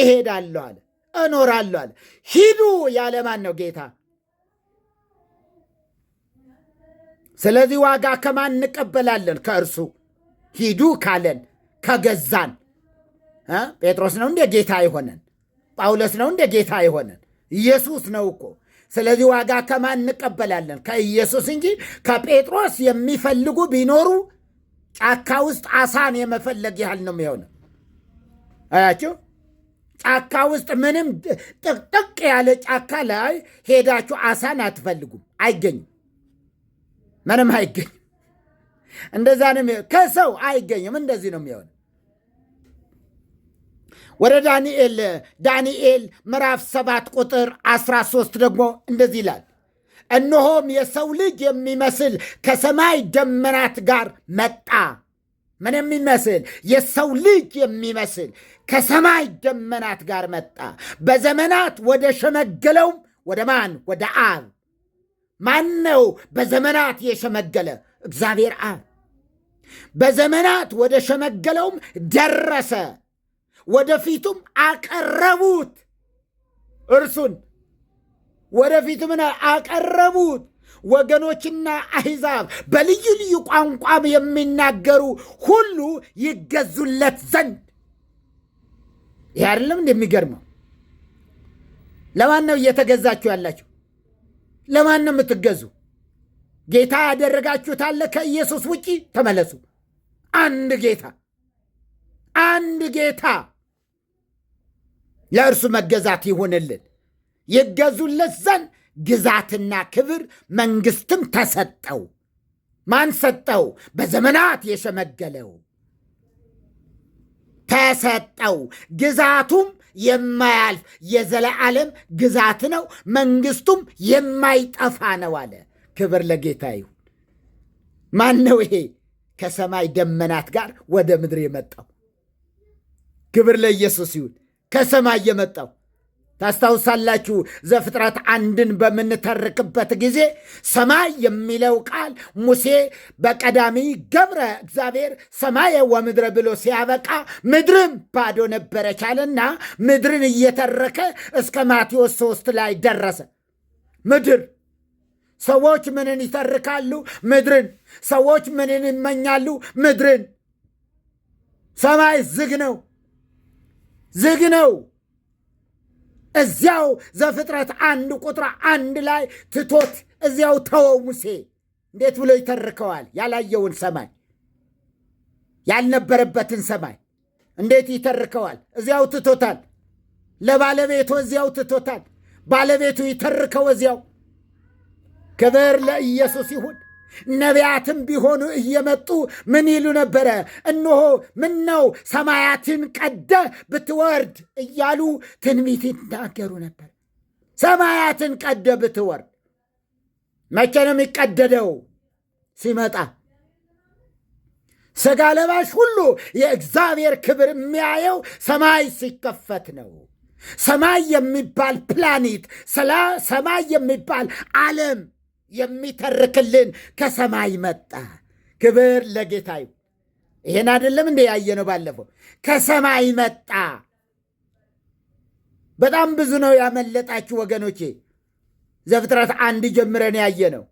እሄዳለሁ አለ፣ እኖራለሁ አለ። ሂዱ ያለ ማን ነው? ጌታ። ስለዚህ ዋጋ ከማን እንቀበላለን? ከእርሱ። ሂዱ ካለን ከገዛን። ጴጥሮስ ነው እንደ ጌታ የሆነን? ጳውሎስ ነው እንደ ጌታ የሆነን? ኢየሱስ ነው እኮ። ስለዚህ ዋጋ ከማን እንቀበላለን? ከኢየሱስ እንጂ ከጴጥሮስ የሚፈልጉ ቢኖሩ ጫካ ውስጥ አሳን የመፈለግ ያህል ነው የሚሆነው። አያችሁ፣ ጫካ ውስጥ ምንም ጥቅጥቅ ያለ ጫካ ላይ ሄዳችሁ አሳን አትፈልጉም፣ አይገኝም። ምንም አይገኝም። እንደዛ ነው የሚሆነው። ከሰው አይገኝም። እንደዚህ ነው የሚሆነው። ወደ ዳንኤል ምዕራፍ 7 ቁጥር 13 ደግሞ እንደዚህ ይላል፣ እነሆም የሰው ልጅ የሚመስል ከሰማይ ደመናት ጋር መጣ። ምን የሚመስል? የሰው ልጅ የሚመስል ከሰማይ ደመናት ጋር መጣ። በዘመናት ወደ ሸመገለውም ወደ ማን? ወደ አብ። ማን ነው በዘመናት የሸመገለ? እግዚአብሔር አብ። በዘመናት ወደ ሸመገለውም ደረሰ፣ ወደፊቱም አቀረቡት። እርሱን ወደፊቱ ምን አቀረቡት? ወገኖችና አሕዛብ በልዩ ልዩ ቋንቋም የሚናገሩ ሁሉ ይገዙለት ዘንድ። ይህ አይደለም እንደሚገርመው? ለማን ነው እየተገዛችሁ ያላችሁ? ለማን ነው የምትገዙ? ጌታ ያደረጋችሁት አለ ከኢየሱስ ውጪ? ተመለሱ። አንድ ጌታ፣ አንድ ጌታ። ለእርሱ መገዛት ይሁንልን። ይገዙለት ዘንድ ግዛትና ክብር መንግስትም ተሰጠው። ማን ሰጠው? በዘመናት የሸመገለው ተሰጠው። ግዛቱም የማያልፍ የዘለዓለም ግዛት ነው፣ መንግስቱም የማይጠፋ ነው አለ። ክብር ለጌታ ይሁን። ማን ነው ይሄ? ከሰማይ ደመናት ጋር ወደ ምድር የመጣው። ክብር ለኢየሱስ ይሁን። ከሰማይ የመጣው ታስታውሳላችሁ። ዘፍጥረት 1ን በምንተርክበት ጊዜ ሰማይ የሚለው ቃል ሙሴ በቀዳሚ ገብረ እግዚአብሔር ሰማየ ወምድረ ብሎ ሲያበቃ ምድርም ባዶ ነበረቻልና ምድርን እየተረከ እስከ ማቴዎስ 3 ላይ ደረሰ። ምድር ሰዎች ምንን ይተርካሉ? ምድርን። ሰዎች ምንን ይመኛሉ? ምድርን። ሰማይ ዝግ ነው፣ ዝግ ነው። እዚያው ዘፍጥረት 1:1 ላይ ትቶት እዚያው ተወው ሙሴ። እንዴት ብሎ ይተርከዋል? ያላየውን ሰማይ ያልነበረበትን ሰማይ እንዴት ይተርከዋል? እዚያው ትቶታል። ለባለቤቱ እዚያው ትቶታል። ባለቤቱ ይተርከው እዚያው። ክብር ለኢየሱስ ይሁን። ነቢያትም ቢሆኑ እየመጡ ምን ይሉ ነበረ? እነሆ ምን ነው ሰማያትን ቀደ ብትወርድ እያሉ ትንቢት ይናገሩ ነበር። ሰማያትን ቀደ ብትወርድ። መቼ ነው የሚቀደደው? ሲመጣ። ሥጋ ለባሽ ሁሉ የእግዚአብሔር ክብር የሚያየው ሰማይ ሲከፈት ነው። ሰማይ የሚባል ፕላኔት፣ ሰማይ የሚባል ዓለም የሚተርክልን ከሰማይ መጣ። ክብር ለጌታ ይሁን። ይሄን አይደለም እንደ ያየነው ባለፈው? ከሰማይ መጣ። በጣም ብዙ ነው ያመለጣችሁ ወገኖቼ። ዘፍጥረት 1 ጀምረን ያየነው።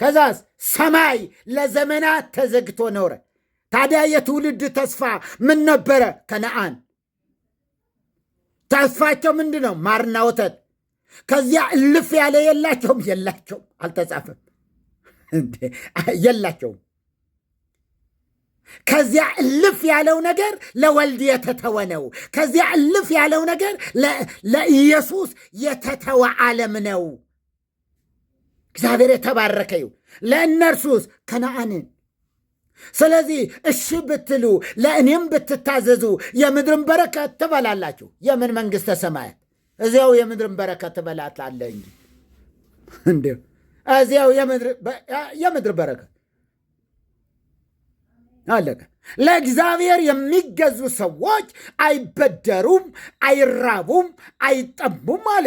ከዛስ ሰማይ ለዘመናት ተዘግቶ ኖረ። ታዲያ የትውልድ ተስፋ ምን ነበረ? ከነአን። ተስፋቸው ምንድን ነው? ማርና ወተት። ከዚያ እልፍ ያለ የላቸውም። አልተጻፈም። የላቸውም። ከዚያ እልፍ ያለው ነገር ለወልድ የተተወ ነው። ከዚያ እልፍ ያለው ነገር ለኢየሱስ የተተወ ዓለም ነው። እግዚአብሔር የተባረከ ይሁን። ለእነርሱስ ከነአንን። ስለዚህ እሺ ብትሉ ለእኔም ብትታዘዙ የምድርን በረከት ትበላላችሁ። የምን መንግሥተ ሰማያት? እዚያው የምድርን በረከት ትበላታለህ እንጂ እንዲሁ እዚያው የምድር በረከት አለቀ። ለእግዚአብሔር የሚገዙ ሰዎች አይበደሩም፣ አይራቡም፣ አይጠሙም አለ።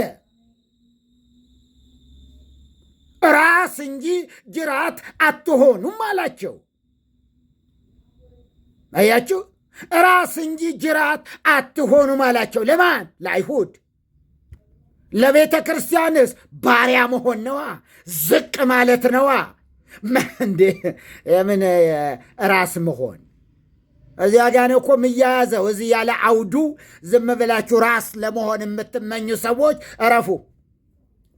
ራስ እንጂ ጅራት አትሆኑም አላቸው። አያችሁ፣ ራስ እንጂ ጅራት አትሆኑም አላቸው። ለማን? ለአይሁድ። ለቤተ ክርስቲያንስ ባሪያ መሆን ነዋ፣ ዝቅ ማለት ነዋ። እንዴ የምን ራስ መሆን? እዚያ ጋ ነው እኮ የሚያያዘው። እዚህ ያለ አውዱ ዝም ብላችሁ ራስ ለመሆን የምትመኙ ሰዎች እረፉ፣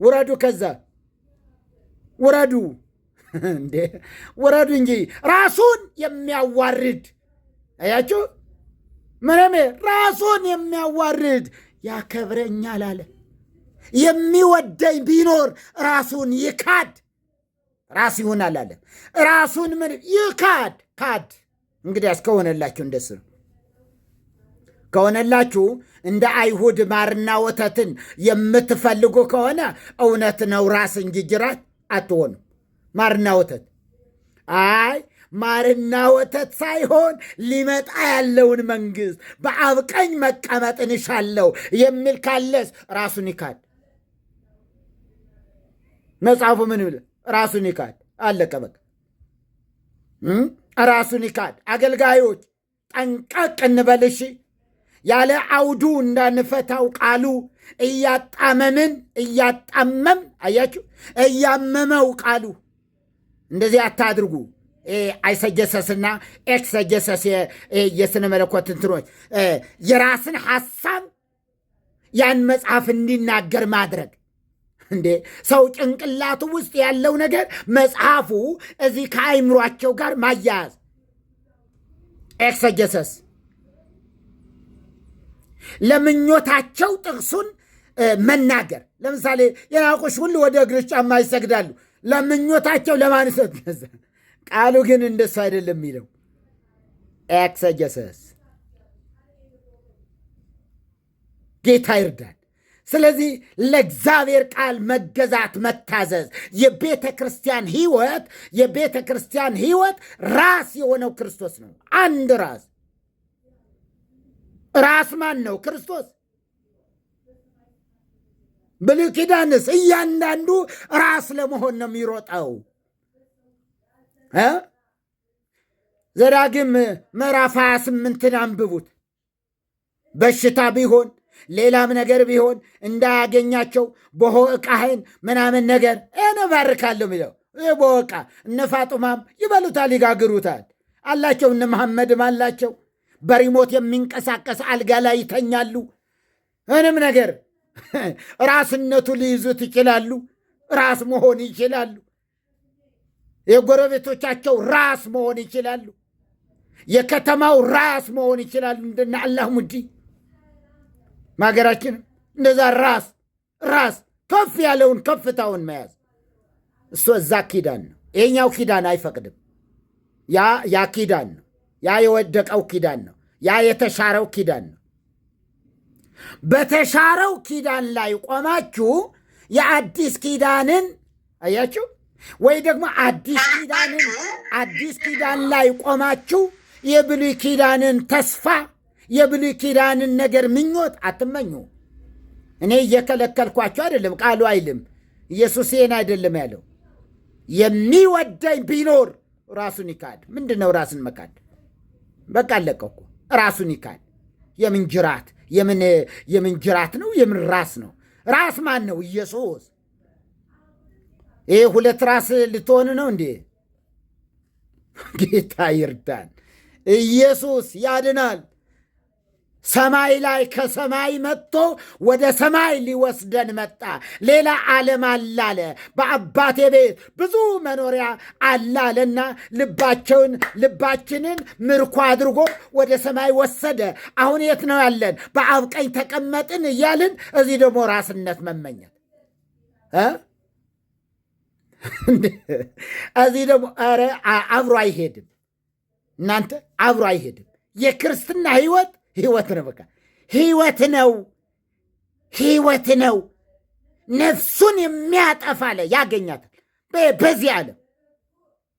ውረዱ፣ ከዛ ውረዱ። እንዴ ውረዱ እንጂ ራሱን የሚያዋርድ አያችሁ፣ ምንም ራሱን የሚያዋርድ ያከብረኛል አለ። የሚወደኝ ቢኖር ራሱን ይካድ። ራስ ይሆናል አለ። ራሱን ምን ይካድ? ካድ። እንግዲህ ከሆነላችሁ እንደሱ ነው። ከሆነላችሁ እንደ አይሁድ ማርና ወተትን የምትፈልጉ ከሆነ እውነት ነው፣ ራስ እንጂ ጅራት አትሆኑ። ማርና ወተት አይ ማርና ወተት ሳይሆን ሊመጣ ያለውን መንግሥት በአብ ቀኝ መቀመጥን እሻለሁ የሚል ካለስ ራሱን ይካድ። መጽሐፉ ምን ብለ? ራሱን ይካድ። አለቀ በቃ። ራሱን ይካድ። አገልጋዮች ጠንቀቅ እንበልሽ። ያለ አውዱ እንዳንፈታው ቃሉ እያጣመም አያችሁ፣ እያመመው ቃሉ። እንደዚህ አታድርጉ። አይሰጀሰስና ኤክሰጀሰስ የስነ መለኮት እንትኖች የራስን ሐሳብ ያን መጽሐፍ እንዲናገር ማድረግ። እንዴ ሰው ጭንቅላቱ ውስጥ ያለው ነገር መጽሐፉ እዚህ ከአይምሯቸው ጋር ማያያዝ። ኤክሰጀሰስ ለምኞታቸው ጥቅሱን መናገር። ለምሳሌ የናቁሽ ሁሉ ወደ እግርሽ ጫማ ይሰግዳሉ። ለምኞታቸው ለማንሰት ቃሉ ግን እንደሱ አይደለም የሚለው። ኤክሰጀሰስ ጌታ ይርዳል። ስለዚህ ለእግዚአብሔር ቃል መገዛት፣ መታዘዝ የቤተ ክርስቲያን ሕይወት ራስ የሆነው ክርስቶስ ነው። አንድ ራስ። ራስ ማን ነው? ክርስቶስ። ብሉይ ኪዳንስ እያንዳንዱ ራስ ለመሆን ነው የሚሮጠው። ዘዳግም ምዕራፍ 28 አንብቡት። በሽታ ቢሆን ሌላም ነገር ቢሆን እንዳያገኛቸው በሆዕቃህን ምናምን ነገር እባርካለሁ የሚለው በወቃ እነ ፋጡማም ይበሉታል፣ ይጋግሩታል አላቸው። እነ መሐመድም አላቸው። በሪሞት የሚንቀሳቀስ አልጋ ላይ ይተኛሉ። ምንም ነገር ራስነቱ ሊይዙት ይችላሉ። ራስ መሆን ይችላሉ። የጎረቤቶቻቸው ራስ መሆን ይችላሉ። የከተማው ራስ መሆን ይችላሉ። እንደና አላሙዲ ማገራችን እንደዛ ራስ ከፍ ያለውን ከፍታውን መያዝ እሱ እዛ ኪዳን ነው። ይሄኛው ኪዳን አይፈቅድም። ያ ኪዳን ነው። ያ የወደቀው ኪዳን ነው። ያ የተሻረው ኪዳን ነው። በተሻረው ኪዳን ላይ ቆማችሁ የአዲስ ኪዳንን አያችሁ ወይ ደግሞ አዲስ ኪዳን ላይ ቆማችሁ የብሉይ ኪዳንን ተስፋ የብሉይ ኪዳንን ነገር ምኞት አትመኙ። እኔ እየከለከልኳቸው አይደለም፣ ቃሉ አይልም። ኢየሱስ ይሄን አይደለም ያለው። የሚወደኝ ቢኖር ራሱን ይካድ። ምንድን ነው ራስን መካድ? በቃ አለቀ እኮ። ራሱን ይካድ። የምን ጅራት የምን ጅራት ነው? የምን ራስ ነው? ራስ ማን ነው? ኢየሱስ። ይሄ ሁለት ራስ ልትሆን ነው እንዴ? ጌታ ይርዳን። ኢየሱስ ያድናል። ሰማይ ላይ ከሰማይ መጥቶ ወደ ሰማይ ሊወስደን መጣ። ሌላ ዓለም አላለ። በአባቴ ቤት ብዙ መኖሪያ አላለና ልባችንን ምርኮ አድርጎ ወደ ሰማይ ወሰደ። አሁን የት ነው ያለን? በአብ ቀኝ ተቀመጥን እያልን እዚህ ደግሞ ራስነት መመኘት እዚህ ደግሞ አብሮ አይሄድም። እናንተ አብሮ አይሄድም። የክርስትና ህይወት ነው። በቃ ህይወት ነው። ነፍሱን የሚያጠፋ ያገኛታል። በዚህ ዓለም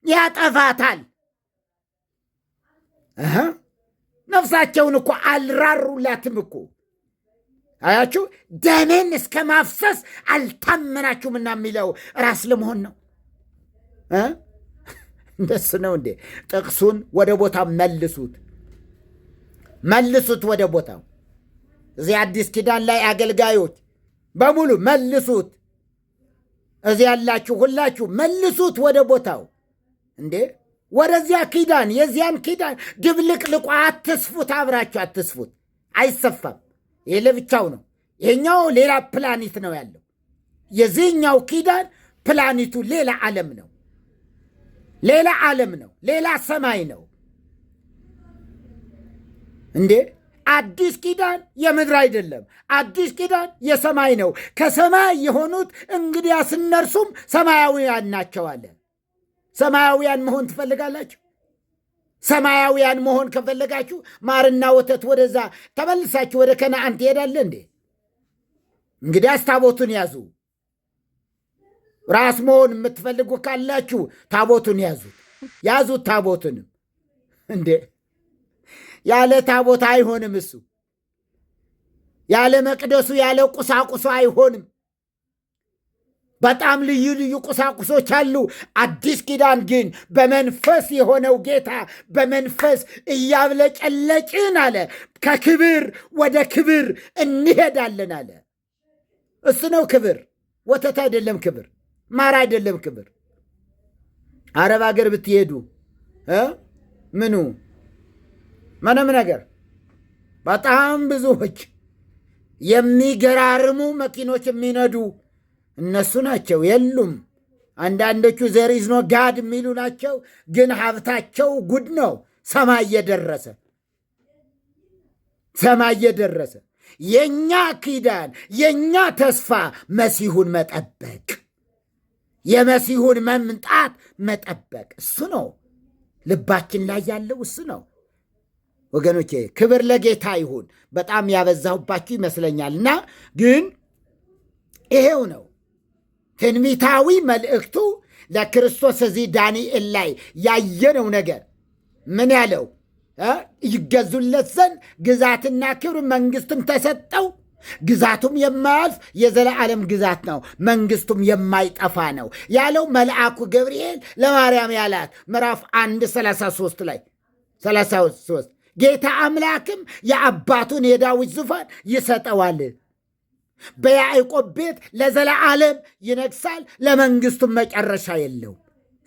ያጠፋታል። ነፍሳቸውን እኮ አልራሩላትም እኮ አያችሁ። ደሜን እስከ ማፍሰስ አልታመናችሁምና የሚለው ራስ ለመሆን ነው። እንደሱ ነው እንዴ? ጥቅሱን ወደ ቦታ መልሱት ወደ ቦታው። እዚህ አዲስ ኪዳን ላይ አገልጋዮች በሙሉ መልሱት። እዚህ ያላችሁ ሁላችሁ መልሱት ወደ ቦታው። እንዴ ወደዚያ ኪዳን የዚያን ኪዳን ድብልቅልቁ አትስፉት። አብራችሁ አትስፉት። አይሰፋም። ይህ ለብቻው ነው። ይሄኛው ሌላ ፕላኔት ነው ያለው። የዚህኛው ኪዳን ፕላኔቱ ሌላ ዓለም ነው። ሌላ ሰማይ ነው። እንዴ አዲስ ኪዳን የምድር አይደለም። አዲስ ኪዳን የሰማይ ነው። ከሰማይ የሆኑት እንግዲያስ እነርሱም ሰማያውያን ናቸው አለ። ሰማያውያን መሆን ትፈልጋላችሁ? ሰማያውያን መሆን ከፈለጋችሁ ማርና ወተት ወደዛ ተመልሳችሁ ወደ ከነአን ትሄዳለ እንዴ? እንግዲያስ ታቦቱን ያዙ። ራስ መሆን የምትፈልጉ ካላችሁ ታቦቱን ያዙት ታቦቱንም። እንዴ ያለ ታቦት አይሆንም። እሱ ያለ መቅደሱ ያለ ቁሳቁሱ አይሆንም። በጣም ልዩ ልዩ ቁሳቁሶች አሉ። አዲስ ኪዳን ግን በመንፈስ የሆነው ጌታ በመንፈስ እያብለጨለጭን አለ ከክብር ወደ ክብር እንሄዳለን አለ። እሱ ነው ክብር። ወተት አይደለም ክብር፣ ማር አይደለም ክብር። አረብ ሀገር ብትሄዱ ምንም ነገር በጣም ብዙዎች የሚገራርሙ መኪኖች የሚነዱ እነሱ ናቸው። የሉም። አንዳንዶቹ ዘሪዝ ነው ጋድ የሚሉ ናቸው። ግን ሀብታቸው ጉድ ነው። ሰማይ የደረሰ የኛ ኪዳን የኛ ተስፋ መሲሁን መጠበቅ፣ የመሲሁን መምጣት መጠበቅ። እሱ ነው ልባችን ላይ ያለው፣ እሱ ነው። ወገኖቼ ክብር ለጌታ ይሁን። በጣም ያበዛሁባችሁ ይመስለኛልና ግን ይሄው ነው ትንቢታዊ መልእክቱ ለክርስቶስ። እዚህ ዳንኤል ላይ ያየነው ነገር ምን ያለው? ይገዙለት ዘንድ ግዛትና ክብር መንግስትም ተሰጠው። ግዛቱም የማያልፍ የዘላለም ግዛት ነው፣ መንግስቱም የማይጠፋ ነው ያለው መልአኩ ገብርኤል ለማርያም ያላት ምዕራፍ 1:33 ላይ 33 ጌታ አምላክም የአባቱን የዳዊት ዙፋን ይሰጠዋል፣ በያዕቆብ ቤት ለዘላለም ይነግሣል፣ ለመንግስቱም መጨረሻ የለውም።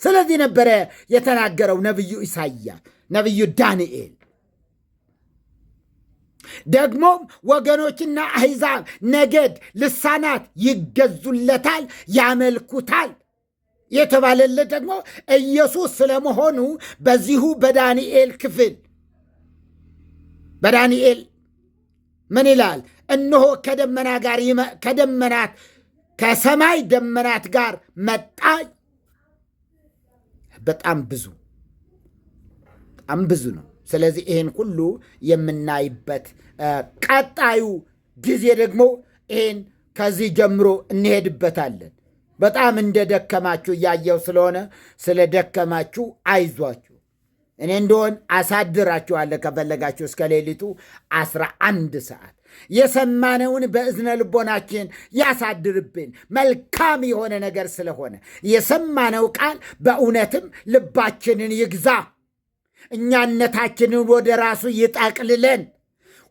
ስለዚህ ነበረ የተናገረው ነቢዩ ኢሳይያስ፣ ነቢዩ ዳንኤል። ደግሞም ወገኖችና አሕዛብ፣ ነገድ፣ ልሳናት ይገዙለታል፣ ያመልኩታል የተባለለት ደግሞ ኢየሱስ ስለመሆኑ በዚሁ በዳንኤል ክፍል በዳንኤል ምን ይላል? እነሆ ከሰማይ ደመናት ጋር መጣ። በጣም ብዙ ነው። ስለዚህ ይህን ሁሉ የምናይበት ቀጣዩ ጊዜ ደግሞ ይህን ከዚህ ጀምሮ እንሄድበታለን። በጣም እንደደከማችሁ እያየው ስለሆነ ስለ ደከማችሁ አይዟችሁ። እኔ እንደሆን አሳድራችኋለሁ ከፈለጋችሁ እስከ ሌሊቱ 11 ሰዓት። የሰማነውን በእዝነ ልቦናችን ያሳድርብን። መልካም የሆነ ነገር ስለሆነ የሰማነው ቃል በእውነትም ልባችንን ይግዛ፣ እኛነታችንን ወደ ራሱ ይጠቅልለን።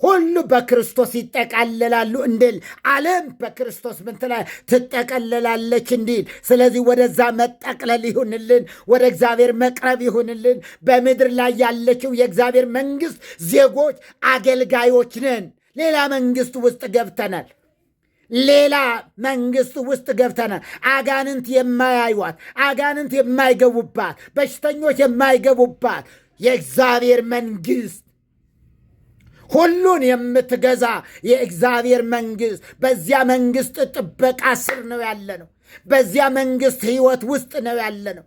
ሁሉ በክርስቶስ ይጠቃለላሉ እንዲል ዓለም በክርስቶስ ትጠቀለላለች እንዲል። ስለዚህ ወደዛ መጠቅለል ይሁንልን፣ ወደ እግዚአብሔር መቅረብ ይሁንልን። በምድር ላይ ያለችው የእግዚአብሔር መንግሥት ዜጎች፣ አገልጋዮች ነን። ሌላ መንግሥት ውስጥ ገብተናል። አጋንንት የማያዩዋት፣ አጋንንት የማይገቡባት፣ በሽተኞች የማይገቡባት የእግዚአብሔር መንግሥት፣ ሁሉን የምትገዛ የእግዚአብሔር መንግሥት። በዚያ መንግሥት ጥበቃ ስር ነው ያለነው። በዚያ መንግሥት ሕይወት ውስጥ ነው ያለነው።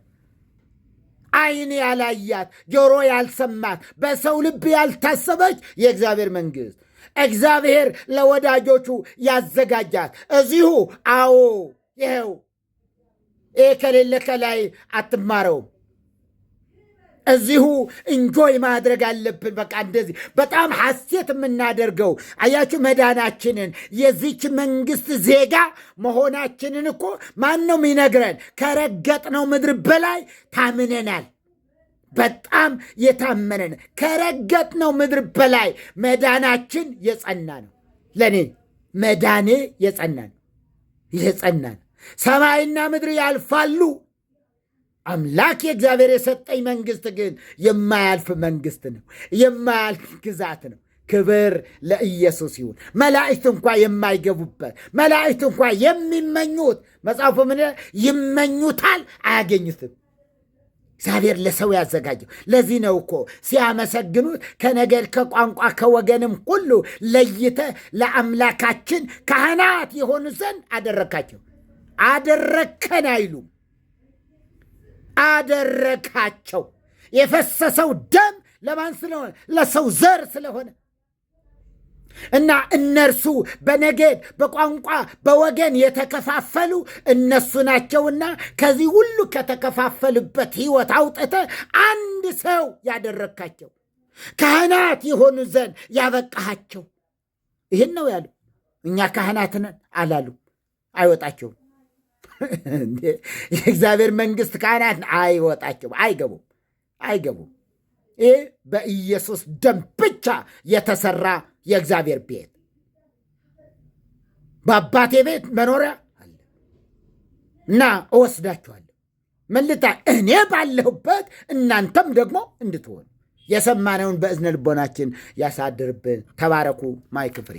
ዓይን ያላያት፣ ጆሮ ያልሰማት፣ በሰው ልብ ያልታሰበች የእግዚአብሔር መንግሥት እግዚአብሔር ለወዳጆቹ ያዘጋጃት እዚሁ። አዎ ይኸው። ይህ ከሌለ ከላይ አትማረውም። እዚሁ እንጆይ ማድረግ አለብን። በቃ እንደዚህ በጣም ሐሴት የምናደርገው አያችሁ፣ መዳናችንን የዚች መንግሥት ዜጋ መሆናችንን እኮ ማን ነው የሚነግረን? ከረገጥነው ምድር በላይ ታምነናል። በጣም የታመነን ከረገጥነው ምድር በላይ መዳናችን የጸና ነው። ለእኔ መዳኔ የጸና ነው። ሰማይና ምድር ያልፋሉ፣ አምላክ የእግዚአብሔር የሰጠኝ መንግሥት ግን የማያልፍ መንግሥት ነው፣ የማያልፍ ግዛት ነው። ክብር ለኢየሱስ ይሁን። መላእክት እንኳ የማይገቡበት፣ መላእክት እንኳ የሚመኙት፣ መጽሐፉ ምን ይመኙታል አያገኙትም። እግዚአብሔር ለሰው ያዘጋጀው። ለዚህ ነው እኮ ሲያመሰግኑት ከነገድ ከቋንቋ ከወገንም ሁሉ ለይተ ለአምላካችን ካህናት የሆኑ ዘንድ አደረካቸው። አደረከን አይሉም፣ አደረካቸው። የፈሰሰው ደም ለማን ስለሆነ? ለሰው ዘር ስለሆነ እና እነርሱ በነገድ በቋንቋ በወገን የተከፋፈሉ እነሱ ናቸውና ከዚህ ሁሉ ከተከፋፈሉበት ሕይወት አውጥተ አንድ ሰው ያደረካቸው ካህናት የሆኑ ዘንድ ያበቃሃቸው። ይህን ነው ያሉ። እኛ ካህናት ነን አላሉ። አይወጣቸውም። የእግዚአብሔር መንግሥት ካህናት አይወጣቸውም፣ አይገቡም። ይህ በኢየሱስ ደም ብቻ የተሰራ የእግዚአብሔር ቤት፣ በአባቴ ቤት መኖሪያ አለ እና እወስዳችኋለሁ። መልታ እኔ ባለሁበት እናንተም ደግሞ እንድትሆኑ። የሰማነውን በእዝነ ልቦናችን ያሳድርብን። ተባረኩ። ማይክ ፍሪ።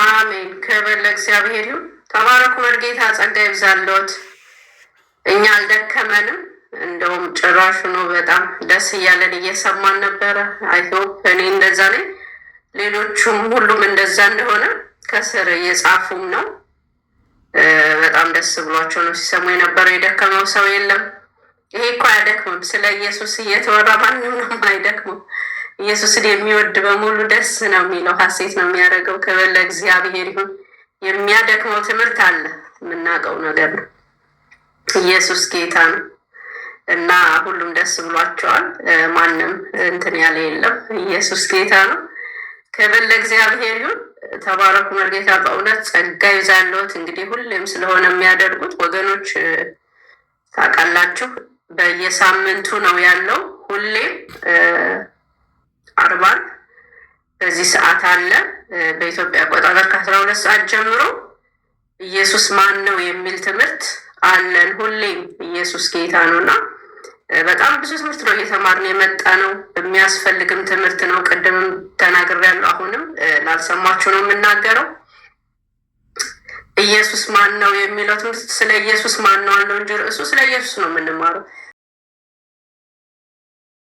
አሜን። ክብር ለእግዚአብሔር ይሁን። ተባረኩ። መርጌታ ጸጋ ይብዛልዎት። እኛ አልደከመንም። እንደውም ጭራሹ ነው በጣም ደስ እያለን እየሰማን ነበረ። አይሆፕ እኔ እንደዛ ነኝ፣ ሌሎቹም ሁሉም እንደዛ እንደሆነ ከስር እየጻፉም ነው። በጣም ደስ ብሏቸው ነው ሲሰሙ የነበረው። የደከመው ሰው የለም። ይሄ እኮ አያደክምም። ስለ ኢየሱስ እየተወራ ማንም ነው አይደክመው። ኢየሱስን የሚወድ በሙሉ ደስ ነው የሚለው፣ ሐሴት ነው የሚያደርገው። ክብር ለእግዚአብሔር ይሁን። የሚያደክመው ትምህርት አለ፣ የምናውቀው ነገር ነው። ኢየሱስ ጌታ ነው እና ሁሉም ደስ ብሏቸዋል። ማንም እንትን ያለ የለም። ኢየሱስ ጌታ ነው። ክብር ለእግዚአብሔር ይሁን። ተባረኩ። መርጌታ በእውነት ጸጋ ይዛለዎት። እንግዲህ ሁሌም ስለሆነ የሚያደርጉት ወገኖች ታውቃላችሁ፣ በየሳምንቱ ነው ያለው። ሁሌም አርባን በዚህ ሰዓት አለ። በኢትዮጵያ አቆጣጠር ከ12 ሰዓት ጀምሮ ኢየሱስ ማን ነው የሚል ትምህርት አለን። ሁሌም ኢየሱስ ጌታ ነው እና በጣም ብዙ ትምህርት ነው እየተማርን የመጣ ነው። የሚያስፈልግም ትምህርት ነው። ቅድምም ተናግሬያለሁ። አሁንም ላልሰማችሁ ነው የምናገረው። ኢየሱስ ማን ነው የሚለው ትምህርት ስለ ኢየሱስ ማን ነው አለው እንጂ ርዕሱ ስለ ኢየሱስ ነው የምንማረው።